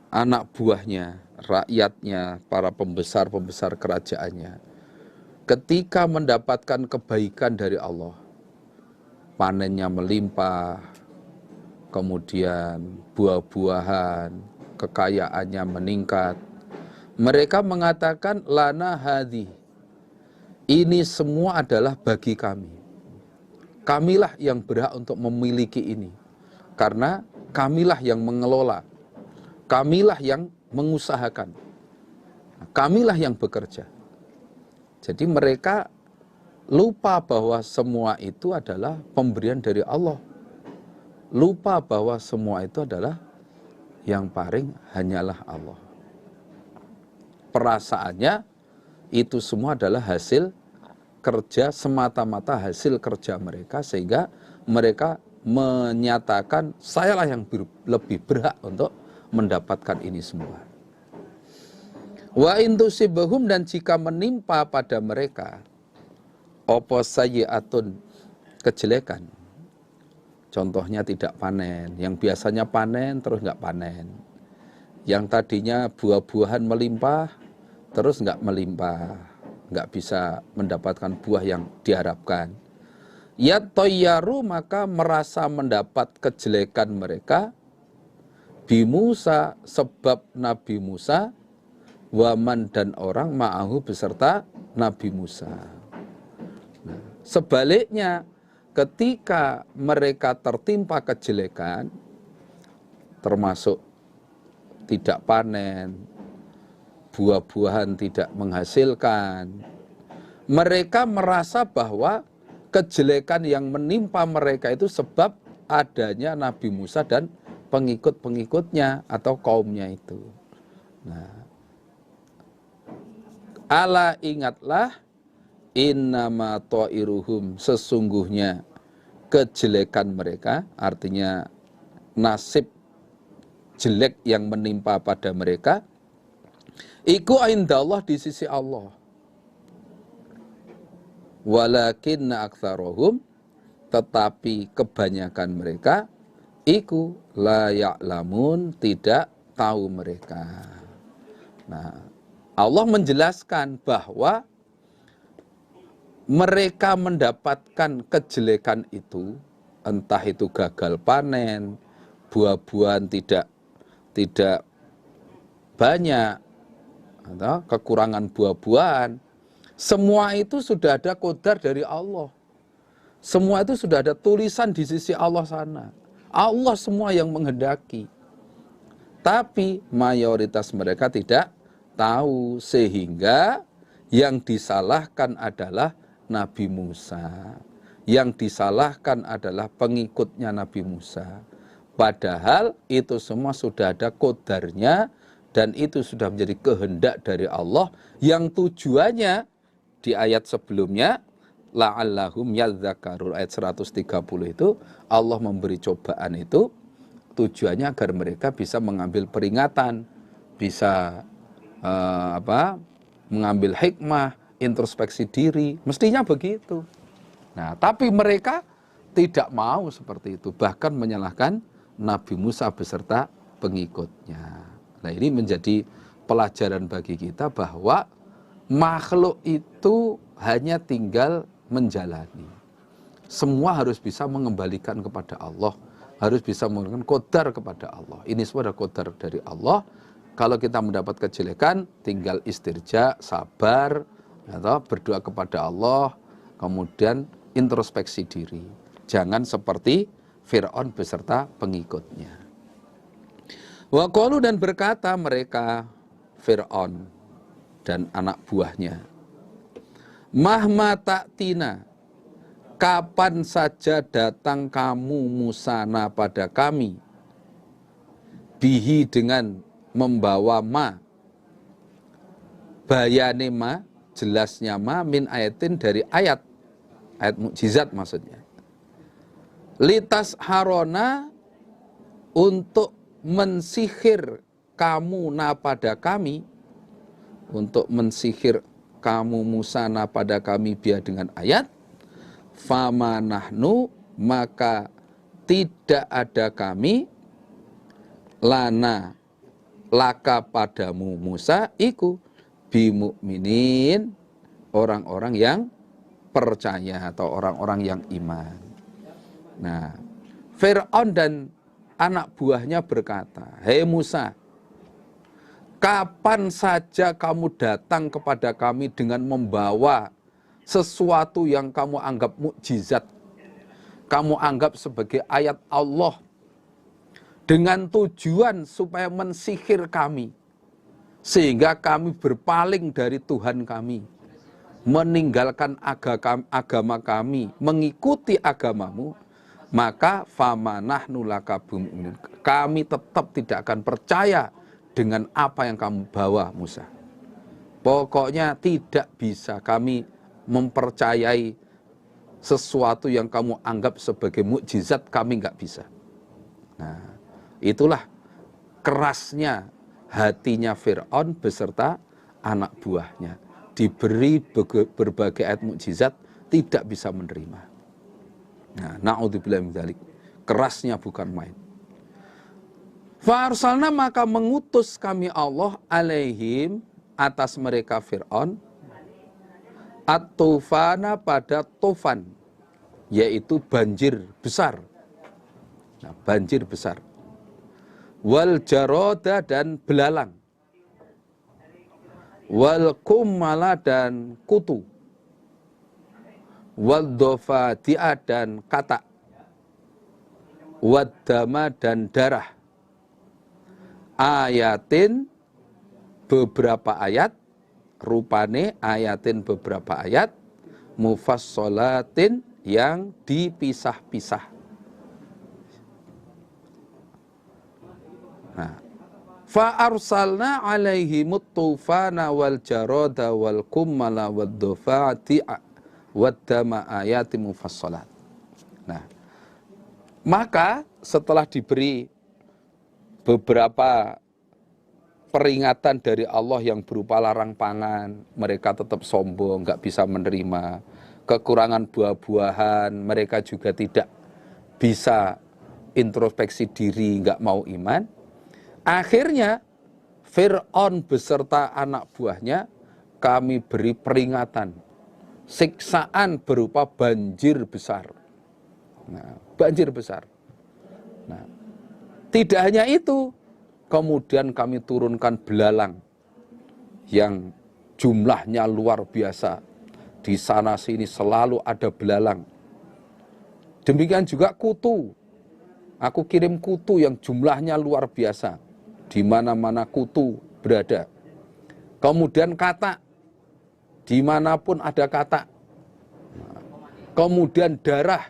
anak buahnya, rakyatnya, para pembesar-pembesar kerajaannya, ketika mendapatkan kebaikan dari Allah, panennya melimpah, kemudian buah-buahan, kekayaannya meningkat, mereka mengatakan, lana hadhi, ini semua adalah bagi kami. Kamilah yang berhak untuk memiliki ini, karena kamilah yang mengelola, kamilah yang mengusahakan, kamilah yang bekerja. Jadi mereka lupa bahwa semua itu adalah pemberian dari Allah. Lupa bahwa semua itu adalah yang paling hanyalah Allah. Perasaannya itu semua adalah hasil kerja, semata-mata hasil kerja mereka, sehingga mereka menyatakan sayalah yang lebih berhak untuk mendapatkan ini semua. Wa in tusibhum, dan jika menimpa pada mereka opo sayyi'atun, kejelekan, contohnya tidak panen, yang biasanya panen terus nggak panen, yang tadinya buah-buahan melimpah terus nggak melimpah, nggak bisa mendapatkan buah yang diharapkan. Yatayyaru, maka merasa mendapat kejelekan mereka, bi Musa, sebab Nabi Musa, waman, dan orang ma'ahu, beserta Nabi Musa. Nah, sebaliknya, ketika mereka tertimpa kejelekan, termasuk tidak panen, buah-buahan tidak menghasilkan, mereka merasa bahwa kejelekan yang menimpa mereka itu sebab adanya Nabi Musa dan pengikut-pengikutnya atau kaumnya itu. Nah, ala, ingatlah, innama ta'iruhum, sesungguhnya kejelekan mereka, artinya nasib jelek yang menimpa pada mereka, iku indallah, di sisi Allah. Walakinna aktsarahum, tetapi kebanyakan mereka, iku la ya'lamun, tidak tahu mereka. Nah, Allah menjelaskan bahwa mereka mendapatkan kejelekan itu, entah itu gagal panen, buah-buahan tidak banyak, atau kekurangan buah-buahan, semua itu sudah ada qadar dari Allah. Semua itu sudah ada tulisan di sisi Allah sana. Allah semua yang menghendaki. Tapi mayoritas mereka tidak tahu, sehingga yang disalahkan adalah Nabi Musa. Yang disalahkan adalah pengikutnya Nabi Musa. Padahal itu semua sudah ada qadarnya, dan itu sudah menjadi kehendak dari Allah, yang tujuannya di ayat sebelumnya, la'allahum yadzakarun, ayat 130 itu, Allah memberi cobaan itu tujuannya agar mereka bisa mengambil peringatan, bisa mengambil hikmah, introspeksi diri, mestinya begitu. Nah, tapi mereka tidak mau seperti itu, bahkan menyalahkan Nabi Musa beserta pengikutnya. Nah, ini menjadi pelajaran bagi kita bahwa makhluk itu hanya tinggal menjalani. Semua harus bisa mengembalikan kepada Allah, harus bisa menggunakan qadar kepada Allah. Ini semua adalah qadar dari Allah. Kalau kita mendapat kejelekan, tinggal istirja, sabar, atau berdoa kepada Allah, kemudian introspeksi diri. Jangan seperti Fir'aun beserta pengikutnya. Wa qalu, dan berkata mereka Fir'aun dan anak buahnya, mahma ta'tina, kapan saja datang kamu Musana pada kami, bihi, dengan membawa ma, bayane ma, jelasnya ma, min ayatin, dari ayat mukjizat maksudnya, litas harona, untuk mensihir kamu na pada kami, untuk mensihir kamu Musa na pada kami biar dengan ayat, fama nahnu, maka tidak ada kami, lana, laka padamu Musa, iku bimu'minin, orang-orang yang percaya atau orang-orang yang iman. Nah, Fir'aun dan anak buahnya berkata, hei Musa, kapan saja kamu datang kepada kami dengan membawa sesuatu yang kamu anggap mukjizat, kamu anggap sebagai ayat Allah, dengan tujuan supaya mensihir kami, sehingga kami berpaling dari Tuhan kami, meninggalkan agama kami, mengikuti agamamu, maka famanahnu laka bimu'minin, kami tetap tidak akan percaya dengan apa yang kamu bawa Musa. Pokoknya tidak bisa kami mempercayai sesuatu yang kamu anggap sebagai mukjizat, kami nggak bisa. Nah, itulah kerasnya hatinya Fir'aun beserta anak buahnya. Diberi berbagai ayat mukjizat, tidak bisa menerima. Nah, na'udzubillah min dzalik. Kerasnya bukan main. Fa'arsalna, maka mengutus kami Allah alaihim, atas mereka Fir'aun, at-tufana, pada tufan, yaitu banjir besar. Nah, banjir besar. Wal jaroda, dan belalang. Wal kummala, dan kutu. Wal dofadi'a, dan katak. Wad dama, dan darah. Ayatin, beberapa ayat, rupane ayatin, beberapa ayat, mufassolatin, yang dipisah-pisah. Nah, fa'arsalna alaihimut tufana wal jaroda wal kummala wad dofadi'a wad dama ayatin mufassolat. Nah, maka setelah diberi beberapa peringatan dari Allah yang berupa larang pangan, mereka tetap sombong, nggak bisa menerima. Kekurangan buah-buahan, mereka juga tidak bisa introspeksi diri, nggak mau iman. Akhirnya Fir'aun beserta anak buahnya kami beri peringatan, siksaan berupa banjir besar. Nah, banjir besar. Nah, tidak hanya itu, kemudian kami turunkan belalang yang jumlahnya luar biasa. Di sana sini selalu ada belalang. Demikian juga kutu. Aku kirim kutu yang jumlahnya luar biasa. Di mana-mana kutu berada. Kemudian katak. Dimanapun ada katak. Kemudian darah.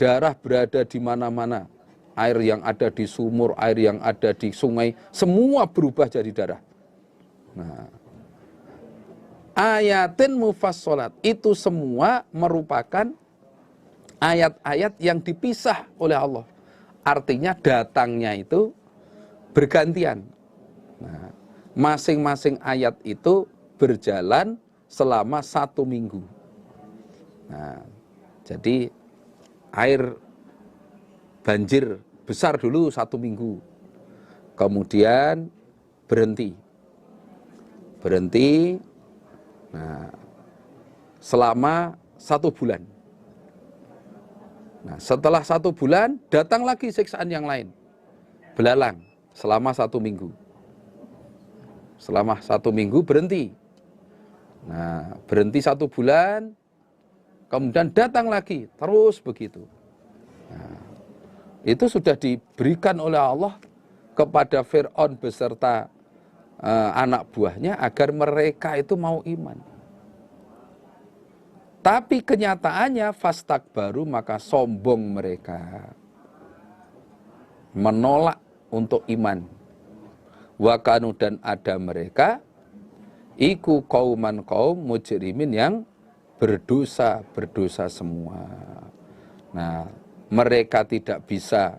Darah berada di mana-mana. Air yang ada di sumur, air yang ada di sungai, semua berubah jadi darah. Nah, ayatin mufassolat, itu semua merupakan ayat-ayat yang dipisah oleh Allah. Artinya datangnya itu bergantian. Nah, masing-masing ayat itu berjalan selama 1 minggu. Nah, jadi air banjir besar dulu 1 minggu, kemudian berhenti, nah, selama 1 bulan. Nah, setelah 1 bulan datang lagi siksaan yang lain, belalang, selama 1 minggu. Selama 1 minggu berhenti. Nah, berhenti 1 bulan, kemudian datang lagi, terus begitu. Nah, itu sudah diberikan oleh Allah kepada Fir'aun beserta anak buahnya agar mereka itu mau iman. Tapi kenyataannya fastakbaru, maka sombong mereka, menolak untuk iman. Wa kanu, dan ada mereka iku kauman kaum mujrimin, yang berdosa semua. Nah, mereka tidak bisa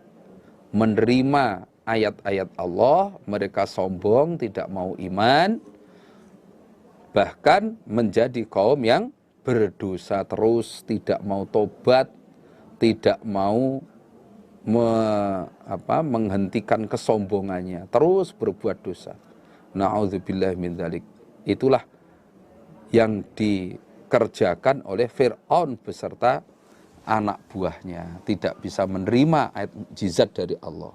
menerima ayat-ayat Allah, mereka sombong, tidak mau iman, bahkan menjadi kaum yang berdosa terus, tidak mau tobat, tidak mau menghentikan kesombongannya, terus berbuat dosa. Na'udzubillah min dzalik. Itulah yang dikerjakan oleh Fir'aun beserta anak buahnya, tidak bisa menerima ayat mukjizat dari Allah.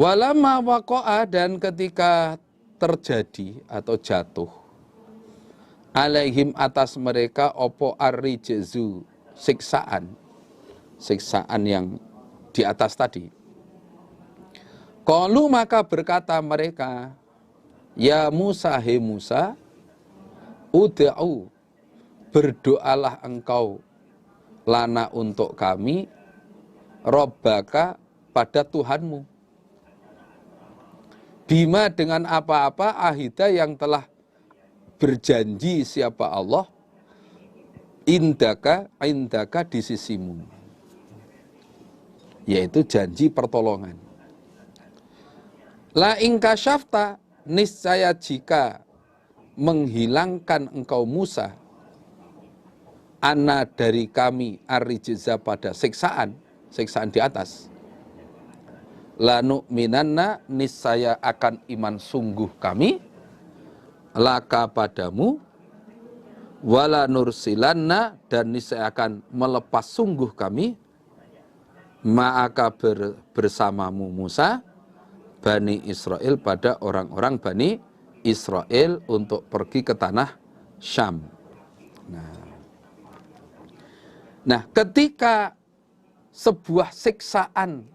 Walamma waqa'a, dan ketika terjadi atau jatuh, alaihim, atas mereka, opo ar-rijzu, siksaan yang di atas tadi. Qalu, maka berkata mereka, ya Musa, he Musa, ud'u, berdoalah engkau, lana, untuk kami, Rabbaka, pada Tuhanmu, bima, dengan apa-apa, ahida, yang telah berjanji siapa Allah, indaka di sisimu, yaitu janji pertolongan. La ingkasyafta, niscaya jika menghilangkan engkau Musa, ana, dari kami, ar-rijza, pada siksaan di atas, la nu'minanna, niscaya akan iman sungguh kami, laka, padamu, wala nursilanna, dan niscaya akan melepas sungguh kami, ma'aka, bersamamu Musa, Bani Israel, pada orang-orang Bani Israel, untuk pergi ke tanah Syam. Nah, ketika sebuah siksaan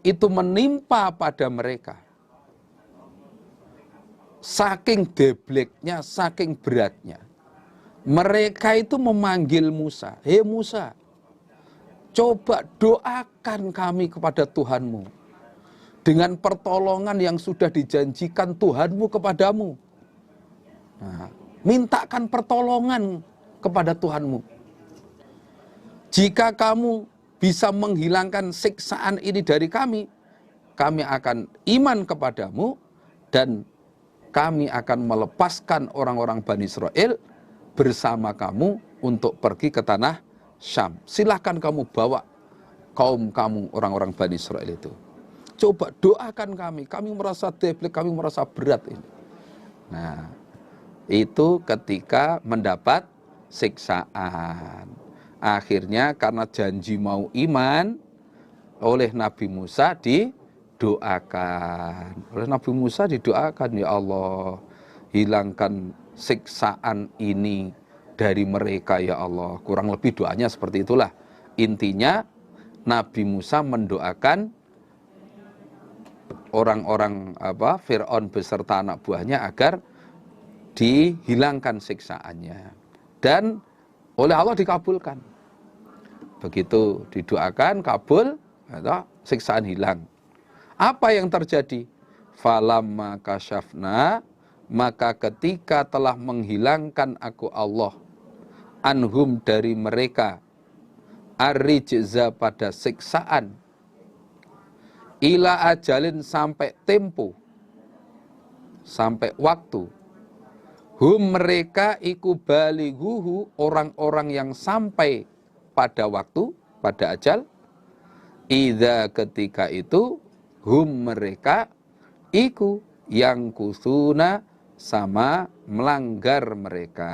itu menimpa pada mereka, saking debleknya, saking beratnya, mereka itu memanggil Musa, hei Musa, coba doakan kami kepada Tuhanmu dengan pertolongan yang sudah dijanjikan Tuhanmu kepadamu. Nah, mintakan pertolongan kepada Tuhanmu. Jika kamu bisa menghilangkan siksaan ini dari kami akan iman kepadamu, dan kami akan melepaskan orang-orang Bani Israel bersama kamu untuk pergi ke tanah Syam. Silahkan kamu bawa kaum kamu, orang-orang Bani Israel itu. Coba doakan kami merasa deblek, kami merasa berat ini. Nah, itu ketika mendapat siksaan. Akhirnya karena janji mau iman, oleh Nabi Musa didoakan. Oleh Nabi Musa didoakan, ya Allah, hilangkan siksaan ini dari mereka, ya Allah. Kurang lebih doanya seperti itulah. Intinya Nabi Musa mendoakan orang-orang Fir'aun beserta anak buahnya agar dihilangkan siksaannya, dan oleh Allah dikabulkan. Begitu didoakan, kabul, siksaan hilang. Apa yang terjadi? Falamma kasyafna, maka ketika telah menghilangkan aku Allah, anhum, dari mereka, ar-rijza, pada siksaan, ila ajalin, sampai tempo, sampai waktu, hum, mereka, iku balighuhu, orang-orang yang sampai pada waktu, pada ajal, idza, ketika itu, hum, mereka, iku, yang kusuna, sama melanggar mereka.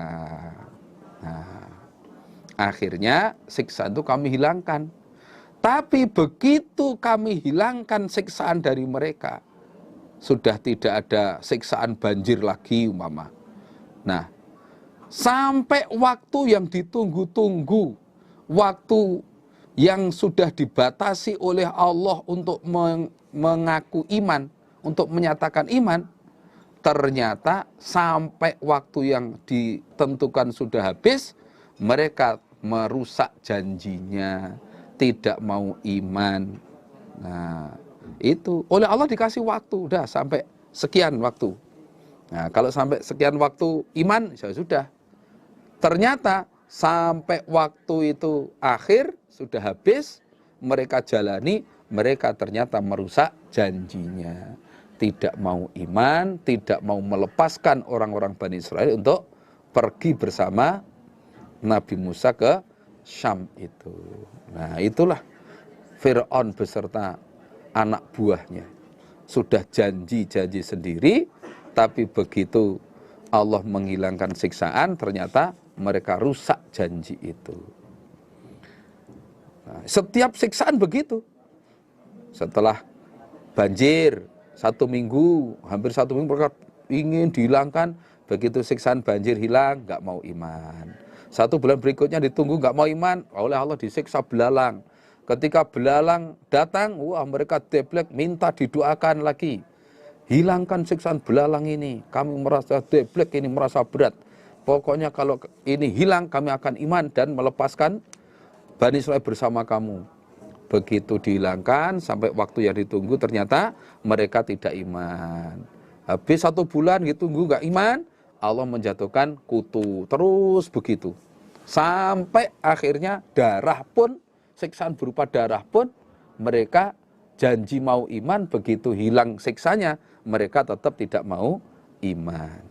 Nah, akhirnya siksaan itu kami hilangkan. Tapi begitu kami hilangkan siksaan dari mereka, sudah tidak ada siksaan banjir lagi umpama. Nah, sampai waktu yang ditunggu-tunggu, waktu yang sudah dibatasi oleh Allah untuk mengaku iman, untuk menyatakan iman, ternyata sampai waktu yang ditentukan sudah habis, mereka merusak janjinya, tidak mau iman. Nah, itu oleh Allah dikasih waktu, udah sampai sekian waktu. Nah, kalau sampai sekian waktu iman, ya sudah. Ternyata sampai waktu itu akhir, sudah habis, mereka jalani, mereka ternyata merusak janjinya. Tidak mau iman, tidak mau melepaskan orang-orang Bani Israel untuk pergi bersama Nabi Musa ke Syam itu. Nah, itulah Fir'aun beserta anak buahnya. Sudah janji-janji sendiri, tapi begitu Allah menghilangkan siksaan, ternyata mereka rusak janji itu. Nah, setiap siksaan begitu. Setelah banjir, 1 minggu, hampir 1 minggu mereka ingin dihilangkan. Begitu siksaan banjir hilang, nggak mau iman. 1 bulan berikutnya ditunggu, nggak mau iman, oleh Allah disiksa belalang. Ketika belalang datang, wah mereka deblek, minta didoakan lagi. Hilangkan siksaan belalang ini, kami merasa deblek ini, merasa berat. Pokoknya kalau ini hilang, kami akan iman dan melepaskan Bani Israil bersama kamu. Begitu dihilangkan, sampai waktu yang ditunggu, ternyata mereka tidak iman. Habis 1 bulan ditunggu nggak iman, Allah menjatuhkan kutu, terus begitu. Sampai akhirnya darah pun, siksaan berupa darah pun, mereka janji mau iman, begitu hilang siksanya, mereka tetap tidak mau iman.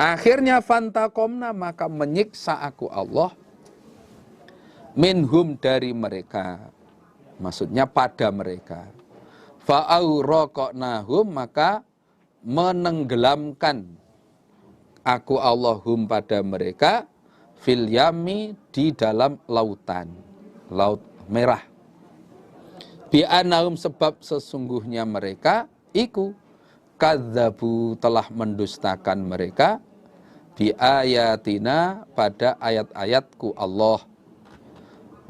Akhirnya fantaqomna, maka menyiksa aku Allah, minhum dari mereka, maksudnya pada mereka. Fa'auraqnahum, maka menenggelamkan aku Allahum pada mereka, fil yami, di dalam lautan, laut merah. Bi'anahum, sebab sesungguhnya mereka iku kadzabu, telah mendustakan mereka, biayatina, pada ayat-ayatku Allah.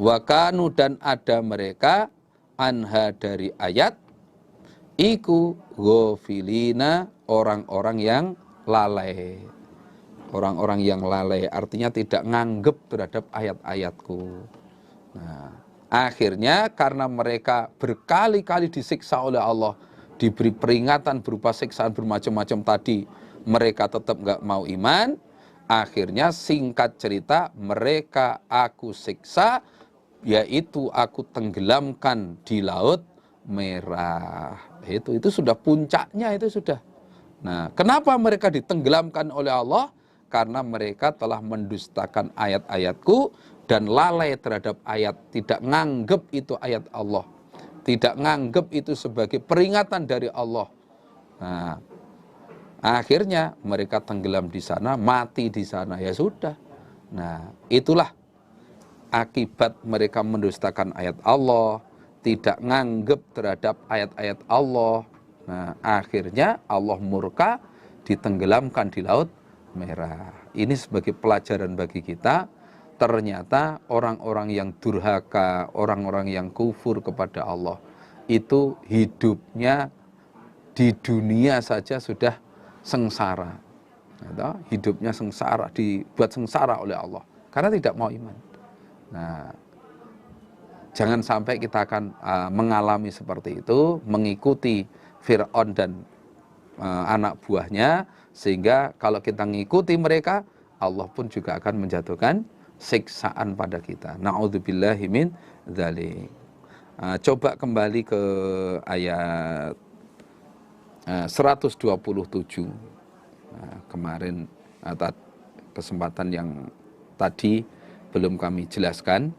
Wa kanu, dan ada mereka, anha, dari ayat, iku ghafilina, orang-orang yang lalai. Orang-orang yang lalai, artinya tidak nganggep terhadap ayat-ayatku. Nah, akhirnya karena mereka berkali-kali disiksa oleh Allah, diberi peringatan berupa siksaan bermacam-macam tadi, mereka tetap nggak mau iman. Akhirnya singkat cerita, mereka aku siksa, yaitu aku tenggelamkan di laut merah. Itu sudah puncaknya, itu sudah. Nah, kenapa mereka ditenggelamkan oleh Allah? Karena mereka telah mendustakan ayat-ayatku dan lalai terhadap ayat, tidak nganggep itu ayat Allah, tidak nganggep itu sebagai peringatan dari Allah. Nah, akhirnya mereka tenggelam di sana, mati di sana, ya sudah. Nah, itulah akibat mereka mendustakan ayat Allah, tidak nganggep terhadap ayat-ayat Allah. Nah, akhirnya Allah murka, ditenggelamkan di laut merah. Ini sebagai pelajaran bagi kita, ternyata orang-orang yang durhaka, orang-orang yang kufur kepada Allah, itu hidupnya di dunia saja sudah sengsara. Hidupnya sengsara, dibuat sengsara oleh Allah, karena tidak mau iman. Nah, jangan sampai kita akan mengalami seperti itu, mengikuti Fir'aun dan anak buahnya, sehingga kalau kita mengikuti mereka, Allah pun juga akan menjatuhkan siksaan pada kita. Na'udzubillahi min dzalik. Coba kembali ke ayat 127. Kemarin kesempatan yang tadi belum kami jelaskan.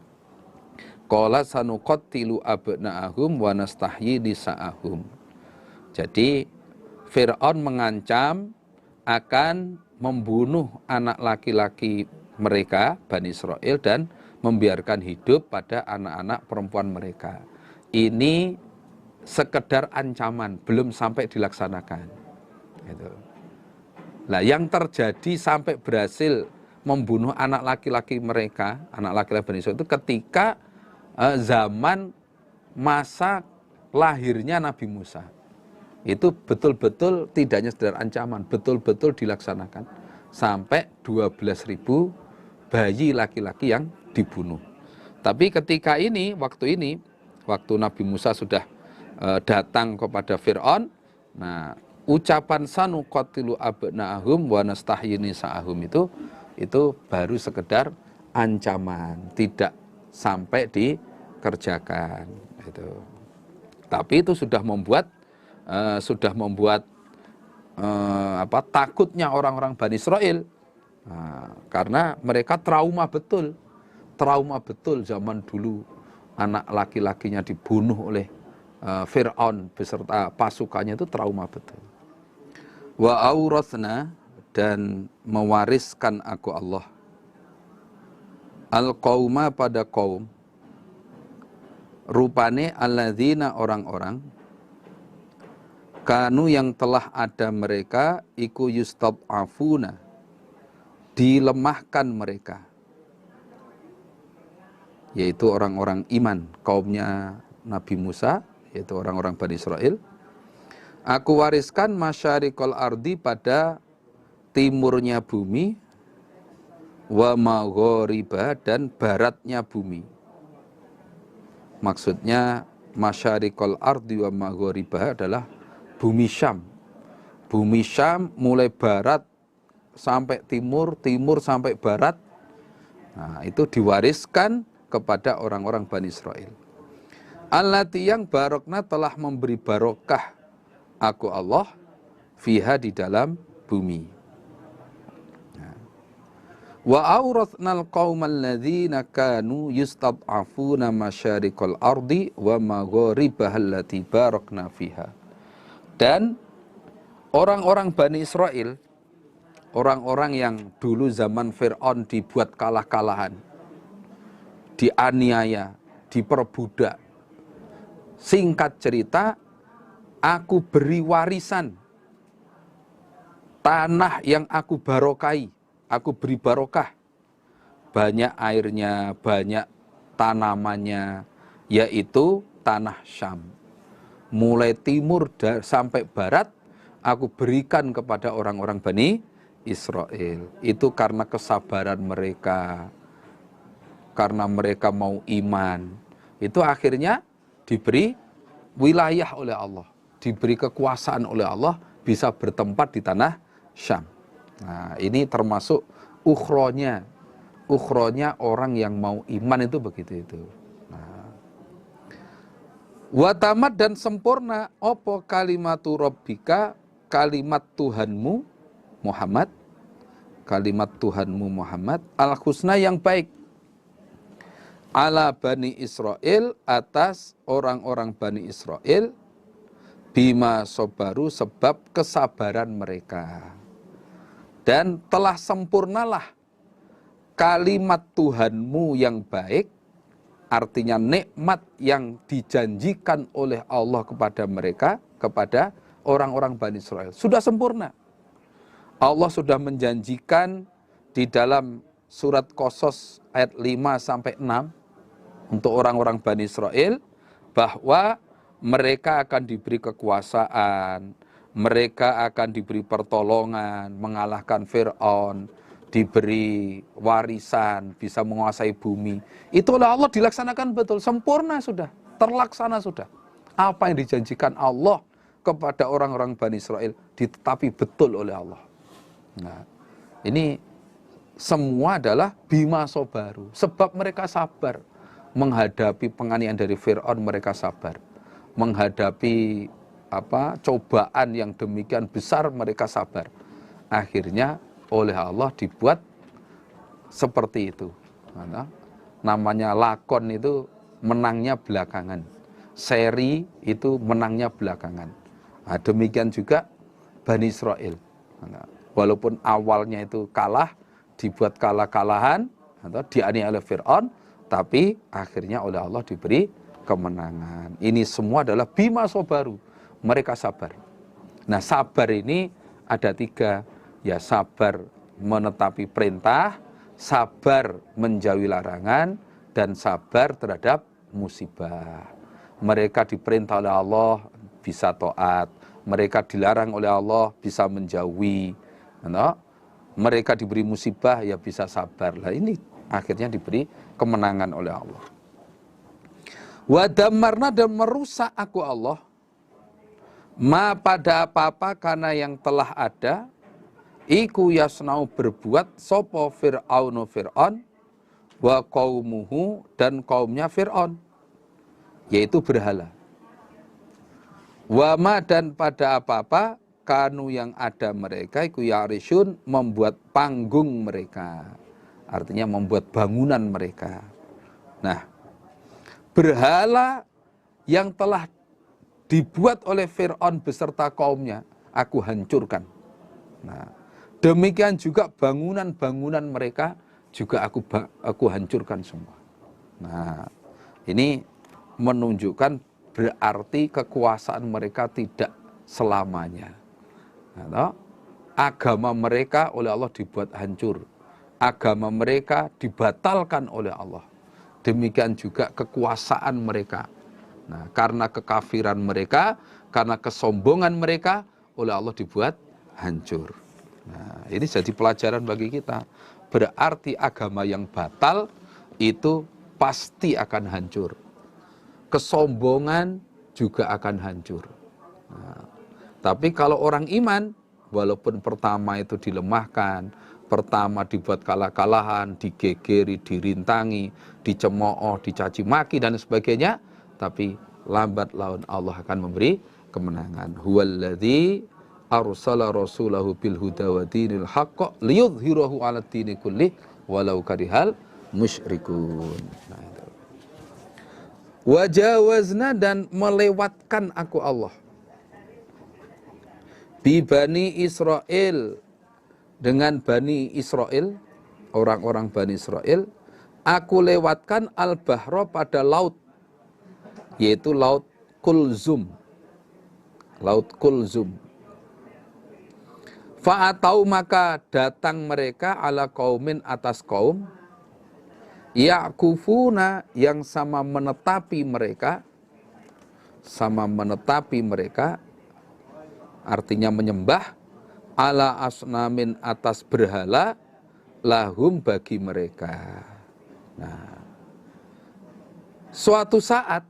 Qala sanuqattilu abna'ahum wa nastahyi nisa'ahum. Jadi Fir'aun mengancam akan membunuh anak laki-laki mereka, Bani Israel, dan membiarkan hidup pada anak-anak perempuan mereka. Ini sekedar ancaman, belum sampai dilaksanakan. Gitu. Lah yang terjadi sampai berhasil membunuh anak laki-laki mereka, anak laki-laki Bani Israil itu ketika zaman masa lahirnya Nabi Musa. Itu betul-betul tidak hanya sekedar ancaman, betul-betul dilaksanakan. Sampai 12.000 bayi laki-laki yang dibunuh. Tapi ketika waktu Nabi Musa sudah datang kepada Fir'aun, nah ucapan sanuqatilu abna'ahum wa nastahyi nisa'ahum itu baru sekedar ancaman, tidak sampai dikerjakan. Tapi itu sudah membuat takutnya orang-orang Bani Israil, karena mereka trauma betul zaman dulu anak laki-lakinya dibunuh oleh Fir'aun beserta pasukannya, itu trauma betul. Wa aurathna, dan mewariskan aku Allah al-qauma, pada kaum, rupane alladzina, orang-orang, kanu yang telah ada mereka, iku yustad'afuna, dilemahkan mereka, yaitu orang-orang iman, kaumnya Nabi Musa, yaitu orang-orang Bani Israil. Aku wariskan masyariqal ardi, pada timurnya bumi, wa maghariba, dan baratnya bumi. Maksudnya masyariqal ardi wa maghariba adalah bumi Syam. Bumi Syam mulai barat sampai timur, timur sampai barat. Nah, itu diwariskan kepada orang-orang Bani Israil. Allati, yang barokna, telah memberi barokah aku Allah, fiha, di dalam bumi. Wa awrathnal qaumal ladzina kanu yustad'afuna masyariqal ardi wa magharibaha allati barakna fiha. Dan orang-orang Bani Israil, orang-orang yang dulu zaman Fir'aun dibuat kalah-kalahan, dianiaya, diperbudak. Singkat cerita, aku beri warisan tanah yang aku barokai, aku beri barokah, banyak airnya, banyak tanamannya, yaitu tanah Syam. Mulai timur sampai barat, aku berikan kepada orang-orang Bani Israil. Itu karena kesabaran mereka, karena mereka mau iman. Itu akhirnya diberi wilayah oleh Allah, diberi kekuasaan oleh Allah, bisa bertempat di tanah Syam. Nah, ini termasuk ukhronya orang yang mau iman itu begitu itu. Nah, watamat, dan sempurna opo kalimatu rabbika, kalimat Tuhanmu Muhammad, kalimat Tuhanmu Muhammad, al-husna, yang baik, ala Bani Israel, atas orang-orang Bani Israel, bima sobaru, sebab kesabaran mereka. Dan telah sempurnalah kalimat Tuhanmu yang baik, artinya nikmat yang dijanjikan oleh Allah kepada mereka, kepada orang-orang Bani Israel, sudah sempurna. Allah sudah menjanjikan di dalam surat Qasas ayat 5-6 untuk orang-orang Bani Israel bahwa mereka akan diberi kekuasaan, mereka akan diberi pertolongan, mengalahkan Fir'aun, diberi warisan, bisa menguasai bumi. Itu oleh Allah dilaksanakan betul, sempurna sudah, terlaksana sudah. Apa yang dijanjikan Allah kepada orang-orang Bani Israel ditetapi betul oleh Allah. Nah, ini semua adalah bima sobaru, sebab mereka sabar menghadapi penganiayaan dari Fir'aun, mereka sabar menghadapi cobaan yang demikian besar, mereka sabar. Akhirnya oleh Allah dibuat seperti itu. Namanya lakon itu menangnya belakangan, seri itu menangnya belakangan. Nah, demikian juga Bani Israel. Walaupun awalnya itu kalah, dibuat kalah-kalahan, atau dianiaya oleh Fir'aun, tapi akhirnya oleh Allah diberi kemenangan. Ini semua adalah bima sobaru, mereka sabar. Nah, sabar ini ada 3. ya sabar menetapi perintah, sabar menjauhi larangan, dan sabar terhadap musibah. Mereka diperintah oleh Allah bisa taat, mereka dilarang oleh Allah bisa menjauhi. Mereka diberi musibah ya bisa sabar. Lah ini akhirnya diberi kemenangan oleh Allah. Wa dammarna, dan merusak aku Allah, ma pada apa-apa karena yang telah ada, iku yasnau berbuat sopo Fir'aunu Fir'aun, wa qaumuhu, dan kaumnya Fir'aun, yaitu berhala. Wa ma, dan pada apa-apa kanu yang ada mereka, iku yarisun, membuat panggung mereka, artinya membuat bangunan mereka. Nah, berhala yang telah dibuat oleh Fir'aun beserta kaumnya, aku hancurkan. Nah, demikian juga bangunan-bangunan mereka juga aku hancurkan semua. Nah, ini menunjukkan berarti kekuasaan mereka tidak selamanya. Nah, agama mereka oleh Allah dibuat hancur. Agama mereka dibatalkan oleh Allah. Demikian juga kekuasaan mereka. Nah, karena kekafiran mereka, karena kesombongan mereka, oleh Allah dibuat hancur. Nah, ini jadi pelajaran bagi kita. Berarti agama yang batal itu pasti akan hancur. Kesombongan juga akan hancur. Nah, tapi kalau orang iman, walaupun pertama itu dilemahkan, pertama dibuat kalah-kalahan, digegeri, dirintangi, dicemooh, dicaci maki dan sebagainya, tapi lambat laun Allah akan memberi kemenangan. Huwallazi arsala rasulahu bil huda wa dinil haqq liyudhhirahu 'ala dini kullih walau karihal musyrikun. Nah, itu. Wajawazna, dan melewatkan aku Allah, bi Bani Israel, dengan Bani Israel, orang-orang Bani Israel, aku lewatkan al-bahra pada laut, yaitu laut Kulzum. Laut Kulzum. Fa'atau, maka datang mereka ala kaumin, atas kaum, ya'kufuna, yang sama menetapi mereka, artinya menyembah, ala asnamin, atas berhala, lahum, bagi mereka. Nah, suatu saat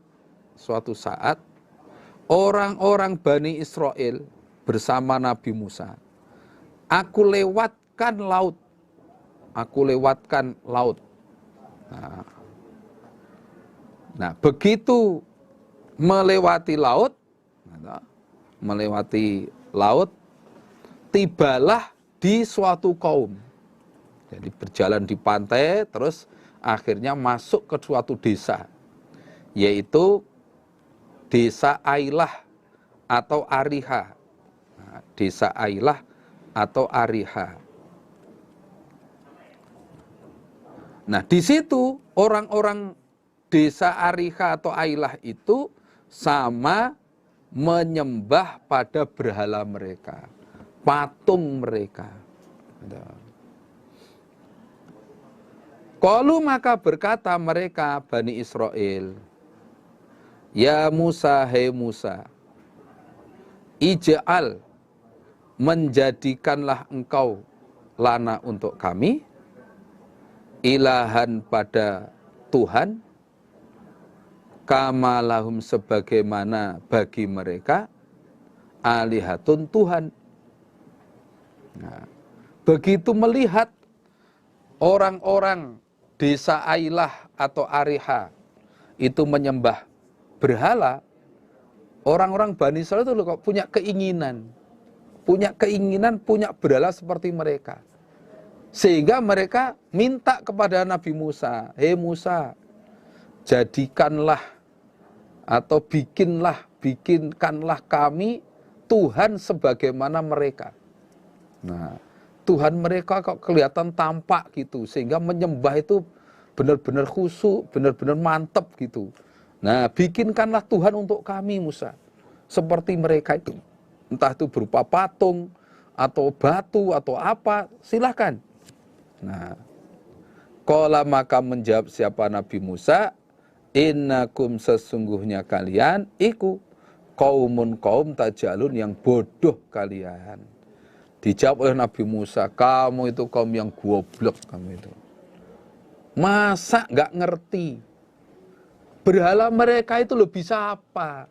orang-orang Bani Israel bersama Nabi Musa, aku lewatkan laut. Nah, begitu melewati laut, tibalah di suatu kaum. Jadi berjalan di pantai, terus akhirnya masuk ke suatu desa, yaitu desa Ailah atau Ariha. Nah, desa Ailah atau Ariha. Nah, di situ orang-orang desa Ariha atau Ailah itu sama menyembah pada berhala mereka, patung mereka. Qalu, maka berkata mereka Bani Israel, ya Musa, hai Musa, ij'al, menjadikanlah engkau lana, untuk kami, ilahan, pada Tuhan, kama lahum, sebagaimana bagi mereka, alihatun, Tuhan. Nah, begitu melihat orang-orang desa Ailah atau Ariha itu menyembah berhala, orang-orang Bani Israil itu kok punya keinginan, punya berhala seperti mereka. Sehingga mereka minta kepada Nabi Musa, hei Musa, jadikanlah atau bikinkanlah kami Tuhan sebagaimana mereka. Nah, Tuhan mereka kok kelihatan tampak gitu, sehingga menyembah itu benar-benar khusyuk, benar-benar mantap gitu. Nah, bikinkanlah Tuhan untuk kami Musa, seperti mereka itu. Entah itu berupa patung, atau batu atau apa, silahkan. Nah, qala maka menjawab siapa Nabi Musa, innakum sesungguhnya kalian iku kaumun kaum tajalun yang bodoh kalian. Dijawab oleh Nabi Musa, kamu itu kaum yang goblok kamu itu. Masa nggak ngerti? Berhala mereka itu lo bisa apa?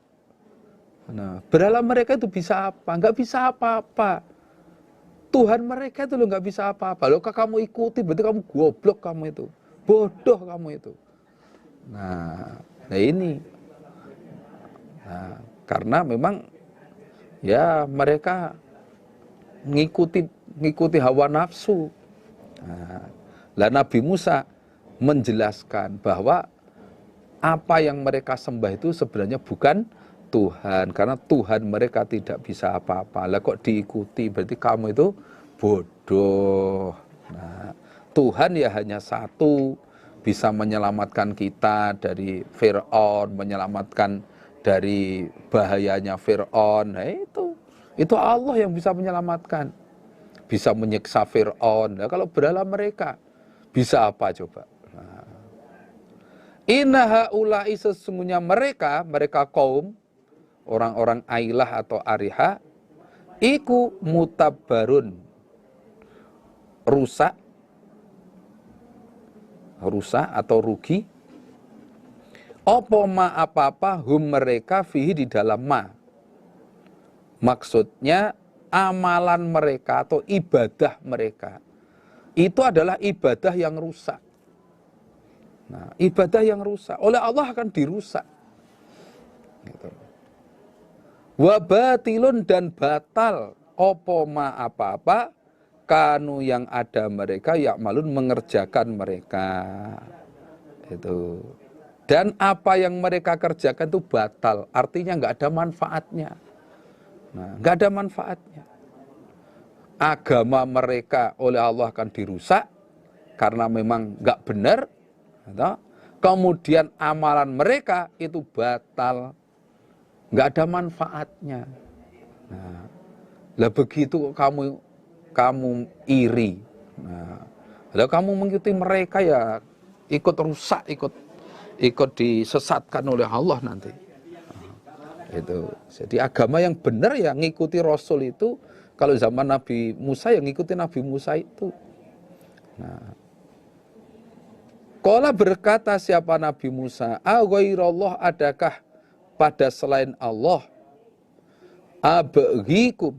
Nah, berhala mereka itu bisa apa? Nggak bisa apa-apa. Tuhan mereka itu lo nggak bisa apa-apa. Lo kalau kamu ikuti berarti kamu goblok kamu itu. Bodoh kamu itu. Nah ini. Nah, karena memang ya mereka ngikuti hawa nafsu. Nah, Nabi Musa menjelaskan bahwa apa yang mereka sembah itu sebenarnya bukan Tuhan, karena Tuhan mereka tidak bisa apa-apa. Lah kok diikuti, berarti kamu itu bodoh. Nah, Tuhan ya hanya satu, bisa menyelamatkan kita dari Fir'aun, menyelamatkan dari bahayanya Fir'aun. Nah itu Allah yang bisa menyelamatkan, bisa menyiksa Fir'aun. Nah, kalau berhala mereka bisa apa coba? Nah, inna haula'i sesungguhnya mereka kaum orang-orang Ailah atau Ariha iku mutabbarun, rusak atau rugi, opo ma apa-apa hum mereka fihi di dalam ma. Maksudnya amalan mereka atau ibadah mereka itu adalah ibadah yang rusak. Nah, ibadah yang rusak oleh Allah akan dirusak. Gitu. Wa batilun dan batal opo ma apa-apa kanu yang ada mereka ya'malun mengerjakan mereka. Itu. Dan apa yang mereka kerjakan itu batal, artinya nggak ada manfaatnya. Nah, nggak ada manfaatnya. Agama mereka oleh Allah akan dirusak karena memang nggak benar. Kemudian amalan mereka itu batal, nggak ada manfaatnya. Nah, lah begitu kamu iri. Nah, kalau kamu mengikuti mereka ya ikut rusak, ikut disesatkan oleh Allah nanti. Itu. Jadi agama yang benar ya ngikuti Rasul itu. Kalau zaman Nabi Musa yang ngikuti Nabi Musa itu. Nah, qala berkata siapa Nabi Musa, a ghairallah adakah pada selain Allah abghikum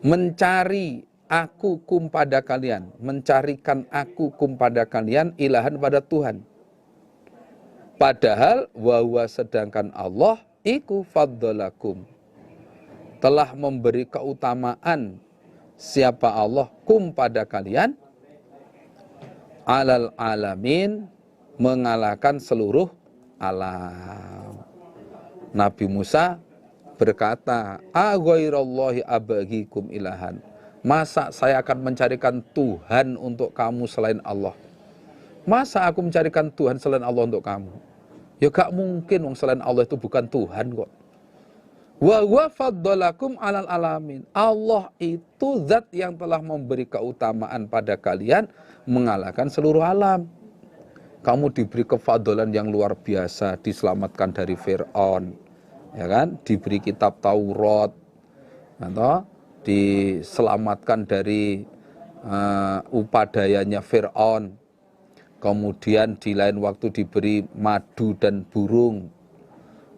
mencari aku kum pada kalian, mencarikan aku kum pada kalian ilahan pada Tuhan. Padahal wa sedangkan Allah iku faddalakum telah memberi keutamaan siapa Allah kum pada kalian alal alamin mengalahkan seluruh alam. Nabi Musa berkata, a ghairallahi abghikum ilahan. Masa saya akan mencarikan Tuhan untuk kamu selain Allah? Masa aku mencarikan Tuhan selain Allah untuk kamu? Ya gak mungkin, selain Allah itu bukan Tuhan kok. Wa huwa faddalakum alal alamin. Allah itu zat yang telah memberi keutamaan pada kalian mengalahkan seluruh alam. Kamu diberi kefadolan yang luar biasa, diselamatkan dari Fir'aun, ya kan? Diberi kitab Taurat, atau diselamatkan dari upadayanya Fir'aun. Kemudian di lain waktu diberi madu dan burung.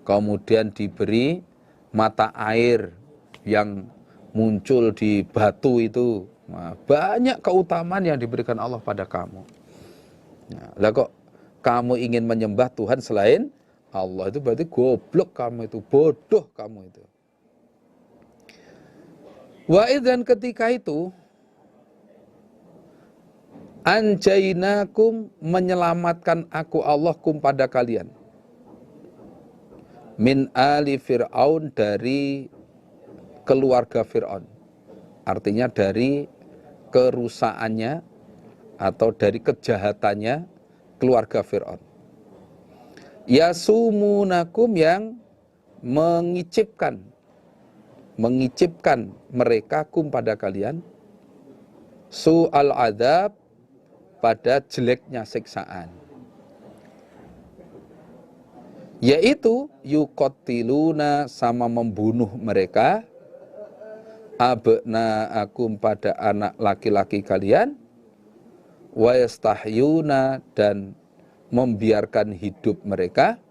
Kemudian diberi mata air yang muncul di batu itu. Nah, banyak keutamaan yang diberikan Allah pada kamu. Nah, lah kok kamu ingin menyembah Tuhan selain Allah, itu berarti goblok kamu itu, bodoh kamu itu. Wa idzan ketika itu anjainakum menyelamatkan aku Allah kum pada kalian min ali Fir'aun dari keluarga Fir'aun, artinya dari kerusakannya atau dari kejahatannya keluarga Fir'aun. Yasumunakum yang mengicipkan mengicipkan mereka pada kalian su'al adzab, pada jeleknya siksaan, yaitu yuqatiluna, sama membunuh mereka, abnaakum, pada anak laki-laki kalian, wa yastahyuna, dan membiarkan hidup mereka,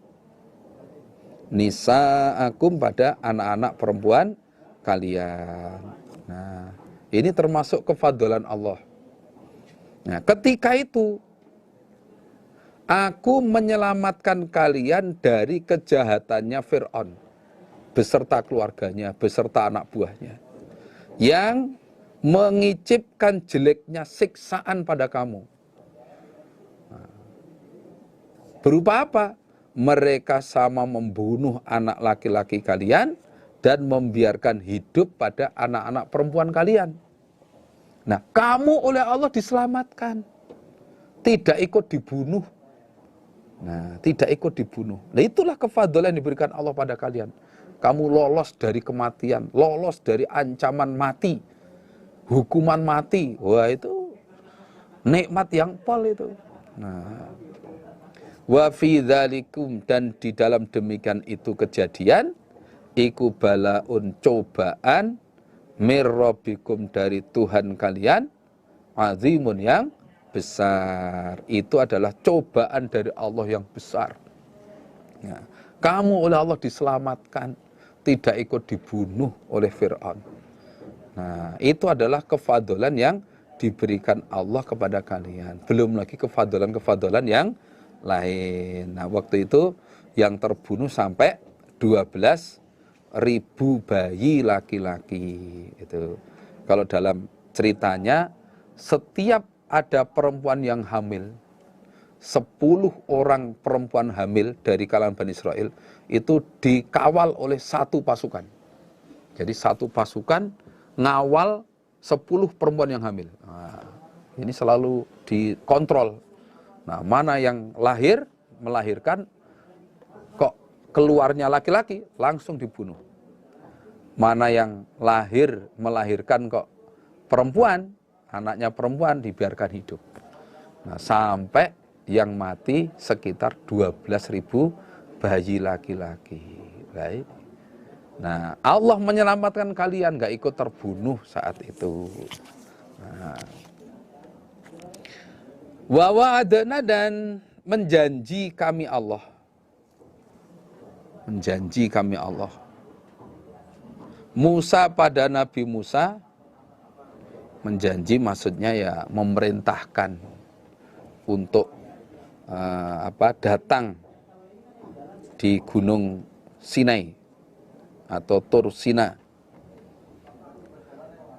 nisaakum, pada anak-anak perempuan kalian. Nah, ini termasuk kefadolan Allah. Nah, ketika itu aku menyelamatkan kalian dari kejahatannya Fir'aun beserta keluarganya, beserta anak buahnya, yang mengicipkan jeleknya siksaan pada kamu. Berupa apa? Mereka sama membunuh anak laki-laki kalian dan membiarkan hidup pada anak-anak perempuan kalian. Nah, kamu oleh Allah diselamatkan, tidak ikut dibunuh. Nah, tidak ikut dibunuh. Nah, itulah kefadolan yang diberikan Allah pada kalian. Kamu lolos dari kematian, lolos dari ancaman mati, hukuman mati. Wah, itu nikmat yang pol itu. Nah, wa fi dzalikum, dan di dalam demikian itu kejadian, iku balaun, cobaan, mir rabbikum, dari Tuhan kalian, azimun, yang besar. Itu adalah cobaan dari Allah yang besar. Ya. Kamu oleh Allah diselamatkan, tidak ikut dibunuh oleh Fir'aun. Nah, itu adalah kefadolan yang diberikan Allah kepada kalian. Belum lagi kefadolan-kefadolan yang lain. Nah, waktu itu yang terbunuh sampai 12.000 bayi laki-laki. Itu kalau dalam ceritanya, setiap ada perempuan yang hamil, 10 orang perempuan hamil dari kalangan Bani Israel itu dikawal oleh satu pasukan. Jadi satu pasukan ngawal 10 perempuan yang hamil. Nah, ini selalu dikontrol. Nah, mana yang melahirkan, kok keluarnya laki-laki, langsung dibunuh. Mana yang melahirkan kok perempuan, anaknya perempuan, dibiarkan hidup. Nah, sampai yang mati sekitar 12.000 bayi laki-laki. Baik. Nah, Allah menyelamatkan kalian, gak ikut terbunuh saat itu. Nah, wa wa'adna, dan menjanji kami Allah. Menjanji kami Allah. Musa, pada Nabi Musa, menjanji maksudnya ya memerintahkan untuk datang di Gunung Sinai atau Tur Sina.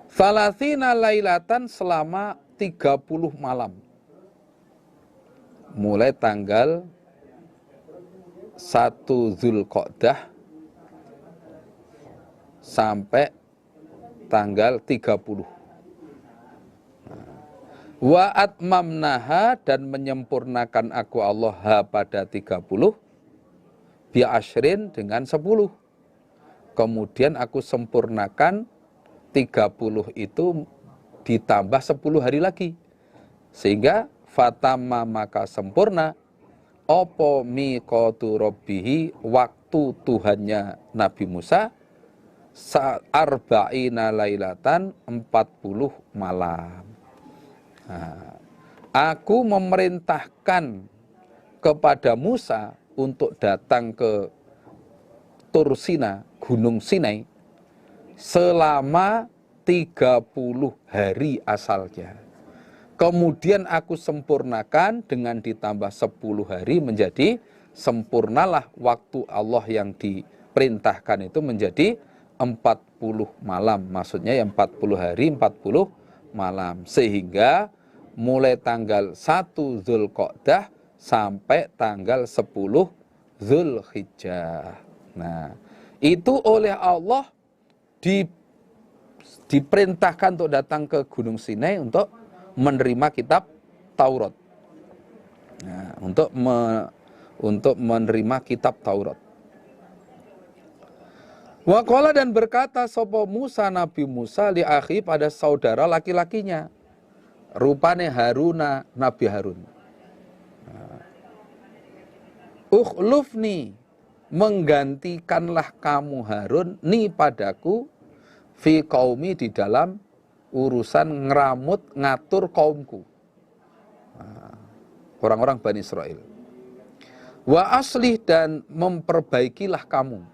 Salatsina lailatan, selama 30 malam. Mulai tanggal 1 Zulqa'dah sampai tanggal 30. Wa atmamnaha, dan menyempurnakan aku Allah pada 30, bi asyrin, dengan 10. Kemudian aku sempurnakan 30 itu ditambah 10 hari lagi. Sehingga fatama, maka sempurna, opo miqatu rabbihi, waktu Tuhannya Nabi Musa, arba'ina lailatan, 40 malam. Nah, aku memerintahkan kepada Musa untuk datang ke Tur Sina, Gunung Sinai, selama 30 hari asalnya. Kemudian aku sempurnakan dengan ditambah 10 hari, menjadi sempurnalah waktu Allah yang diperintahkan itu menjadi 40 malam. Maksudnya yang 40 hari, 40 malam. Sehingga mulai tanggal 1 Zulqa'dah sampai tanggal 10 Zulhijjah. Nah, itu oleh Allah diperintahkan untuk datang ke Gunung Sinai untuk menerima kitab Taurat. Nah, untuk menerima kitab Taurat. Wa qala dan berkata sapa Musa Nabi Musa li akhi pada saudara laki-lakinya. Rupane Haruna Nabi Harun. Ukhlufni, menggantikanlah kamu Harun ni padaku fi qaumi, di dalam urusan ngeramut ngatur kaumku. Orang-orang Bani Israel. Wa aslih, dan memperbaikilah kamu.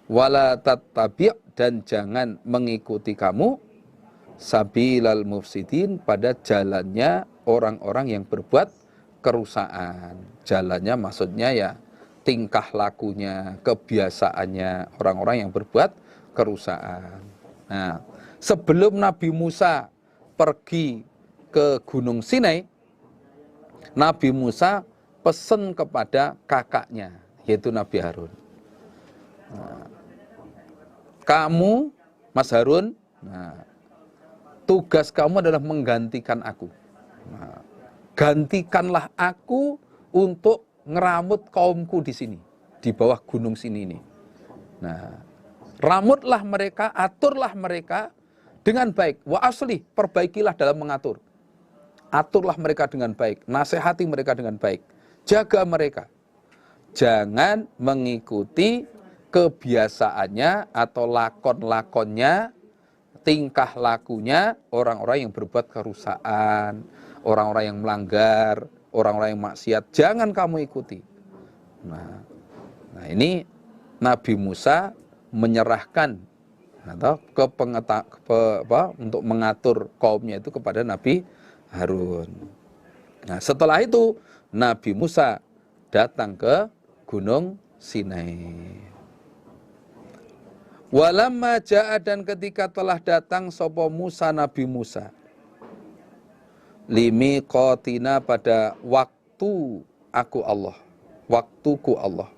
Wala tattabi', dan jangan mengikuti kamu sabilal mufsidin, pada jalannya orang-orang yang berbuat kerusakan. Jalannya maksudnya ya tingkah lakunya, kebiasaannya orang-orang yang berbuat kerusakan. Nah, sebelum Nabi Musa pergi ke Gunung Sinai, Nabi Musa pesan kepada kakaknya, yaitu Nabi Harun. Nah, kamu, Mas Harun, tugas kamu adalah menggantikan aku. Nah, gantikanlah aku untuk ngeramut kaumku di sini, di bawah gunung sini ini. Nah, ramutlah mereka, aturlah mereka dengan baik. Wa asli, perbaikilah dalam mengatur. Aturlah mereka dengan baik, nasihati mereka dengan baik, jaga mereka. Jangan mengikuti kebiasaannya atau lakon-lakonnya, tingkah lakunya orang-orang yang berbuat kerusakan, orang-orang yang melanggar, orang-orang yang maksiat. Jangan kamu ikuti. Nah ini Nabi Musa menyerahkan atau untuk mengatur kaumnya itu kepada Nabi Harun. Nah, setelah itu Nabi Musa datang ke Gunung Sinai. Walamma ja'a, dan ketika telah datang sapa Musa Nabi Musa limiqatina, pada waktu aku Allah, waktuku Allah,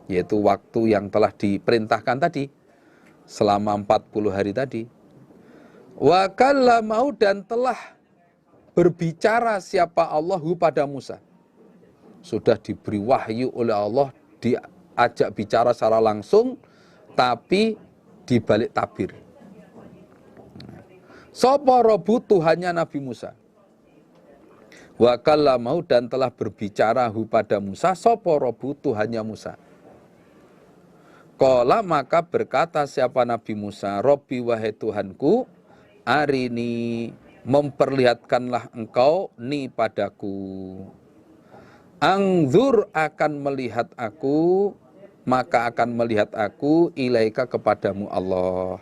yaitu waktu yang telah diperintahkan tadi selama 40 hari tadi. Wa kallamahu, dan telah berbicara siapa Allahu pada Musa. Sudah diberi wahyu oleh Allah, diajak bicara secara langsung, tapi dibalik tabir. Sapa Rabbu, Tuhannya Nabi Musa. Wa kallamahu, dan telah berbicara pada Musa sapa Rabbu, Tuhannya Musa. Qala, maka berkata siapa Nabi Musa, Rabbi, wahai Tuhanku, arini, memperlihatkanlah engkau ni padaku. Angzur, akan melihat aku, maka akan melihat aku ilaika, kepadamu Allah.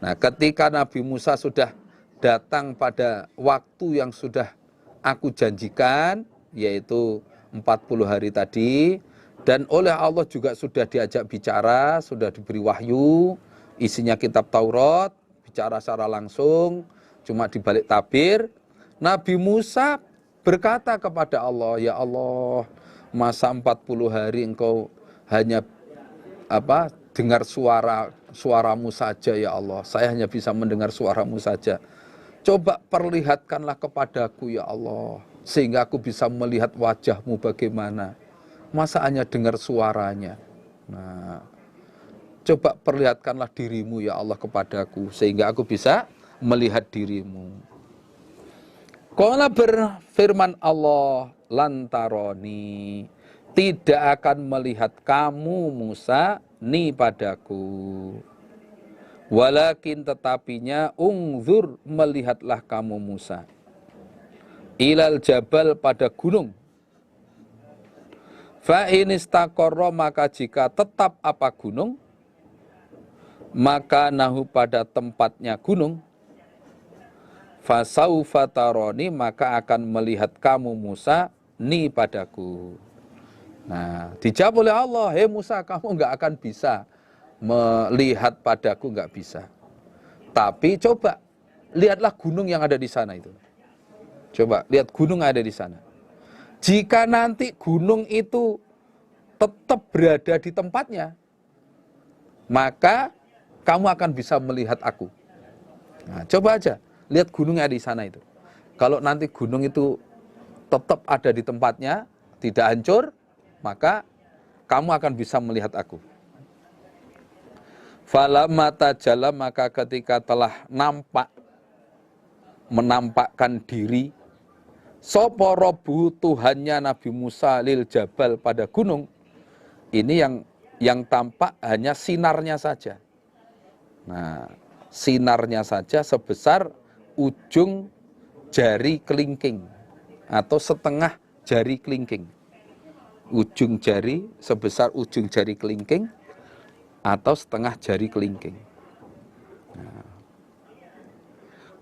Nah, ketika Nabi Musa sudah datang pada waktu yang sudah aku janjikan, yaitu 40 hari tadi, dan oleh Allah juga sudah diajak bicara, sudah diberi wahyu, isinya kitab Taurat, bicara secara langsung, cuma dibalik tabir. Nabi Musa berkata kepada Allah, ya Allah, masa 40 hari engkau hanya dengar suaramu saja ya Allah. Saya hanya bisa mendengar suaramu saja. Coba perlihatkanlah kepadaku ya Allah, sehingga aku bisa melihat wajahmu bagaimana. Masa hanya dengar suaranya. Nah, coba perlihatkanlah dirimu ya Allah kepadaku, sehingga aku bisa melihat dirimu. Qala, berfirman Allah, lantaroni, tidak akan melihat kamu Musa ni padaku. Walakin, tetapinya, ungzur, melihatlah kamu Musa, ilal jabal, pada gunung. Fa inistaqarra, maka jika tetap apa gunung, maka nahu, pada tempatnya gunung, fasaufa taroni, maka akan melihat kamu Musa ni padaku. Nah, dijawab oleh Allah, hei Musa, kamu enggak akan bisa melihat padaku, enggak bisa. Tapi coba lihatlah gunung yang ada di sana itu. Coba lihat gunung yang ada di sana. Jika nanti gunung itu tetap berada di tempatnya, maka kamu akan bisa melihat aku. Nah, coba aja lihat gunung yang ada di sana itu. Kalau nanti gunung itu tetap ada di tempatnya, tidak hancur, maka kamu akan bisa melihat aku. Falamma tajalla, maka ketika telah menampakkan diri sapa rabbuhu, Tuhannya Nabi Musa, lil jabal, pada gunung. Ini yang tampak hanya sinarnya saja. Nah, sinarnya saja sebesar ujung jari kelingking atau setengah jari kelingking. Ujung jari sebesar ujung jari kelingking atau setengah jari kelingking. Nah.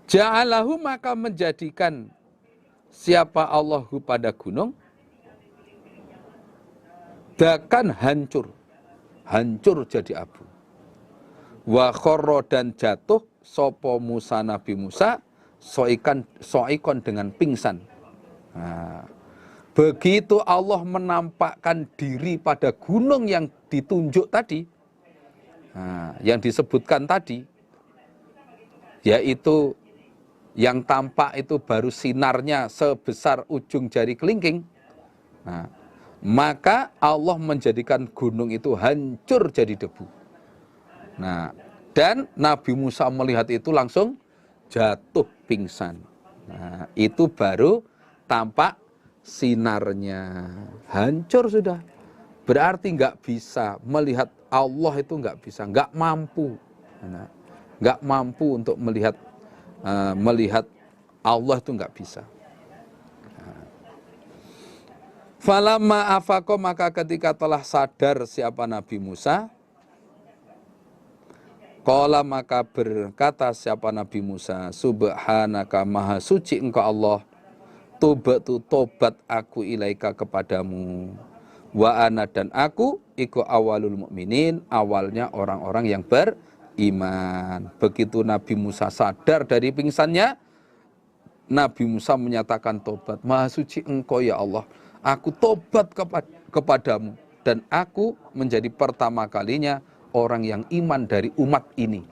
Ja'alahu, maka menjadikan siapa Allahu pada gunung dakan hancur jadi abu. Wa kharra, dan jatuh sopo Musa, Nabi Musa, soikon dengan pingsan. Nah, begitu Allah menampakkan diri pada gunung yang ditunjuk tadi, nah, yang disebutkan tadi, yaitu yang tampak itu baru sinarnya sebesar ujung jari kelingking. Nah, maka Allah menjadikan gunung itu hancur jadi debu. Nah, dan Nabi Musa melihat itu langsung jatuh pingsan. Nah, itu baru tampak sinarnya. Hancur sudah. Berarti nggak bisa melihat Allah, itu nggak bisa, nggak mampu. Nah, nggak mampu untuk melihat Allah, itu nggak bisa. Falamma afaqo, maka ketika telah sadar siapa Nabi Musa, qala, maka berkata siapa Nabi Musa, subhanaka, maha suci engkau Allah, tobat aku ilaika kepadamu, wa ana, dan aku iku awalul mukminin, awalnya orang-orang yang beriman. Begitu Nabi Musa sadar dari pingsannya, Nabi Musa menyatakan tobat, maha suci engkau ya Allah, aku tobat kepadamu, dan aku menjadi pertama kalinya orang yang iman dari umat ini.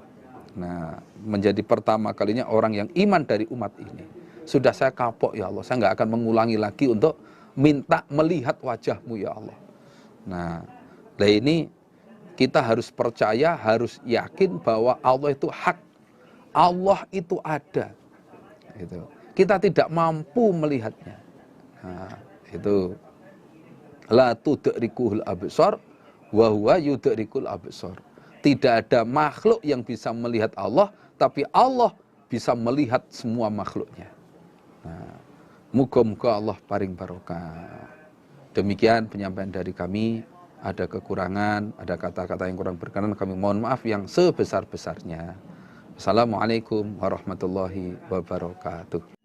Nah, menjadi pertama kalinya orang yang iman dari umat ini. Sudah saya kapok ya Allah, saya nggak akan mengulangi lagi untuk minta melihat wajahmu ya Allah. Nah, ini kita harus percaya, harus yakin bahwa Allah itu hak. Allah itu ada. Gitu. Kita tidak mampu melihatnya. Nah, itu la tudrikuhul absar wa huwa yudrikul absar. Tidak ada makhluk yang bisa melihat Allah, tapi Allah bisa melihat semua makhluknya. Nah, muga-muga Allah paring barokah. Demikian penyampaian dari kami. Ada kekurangan, ada kata-kata yang kurang berkenan, kami mohon maaf yang sebesar-besarnya. Assalamualaikum warahmatullahi wabarakatuh.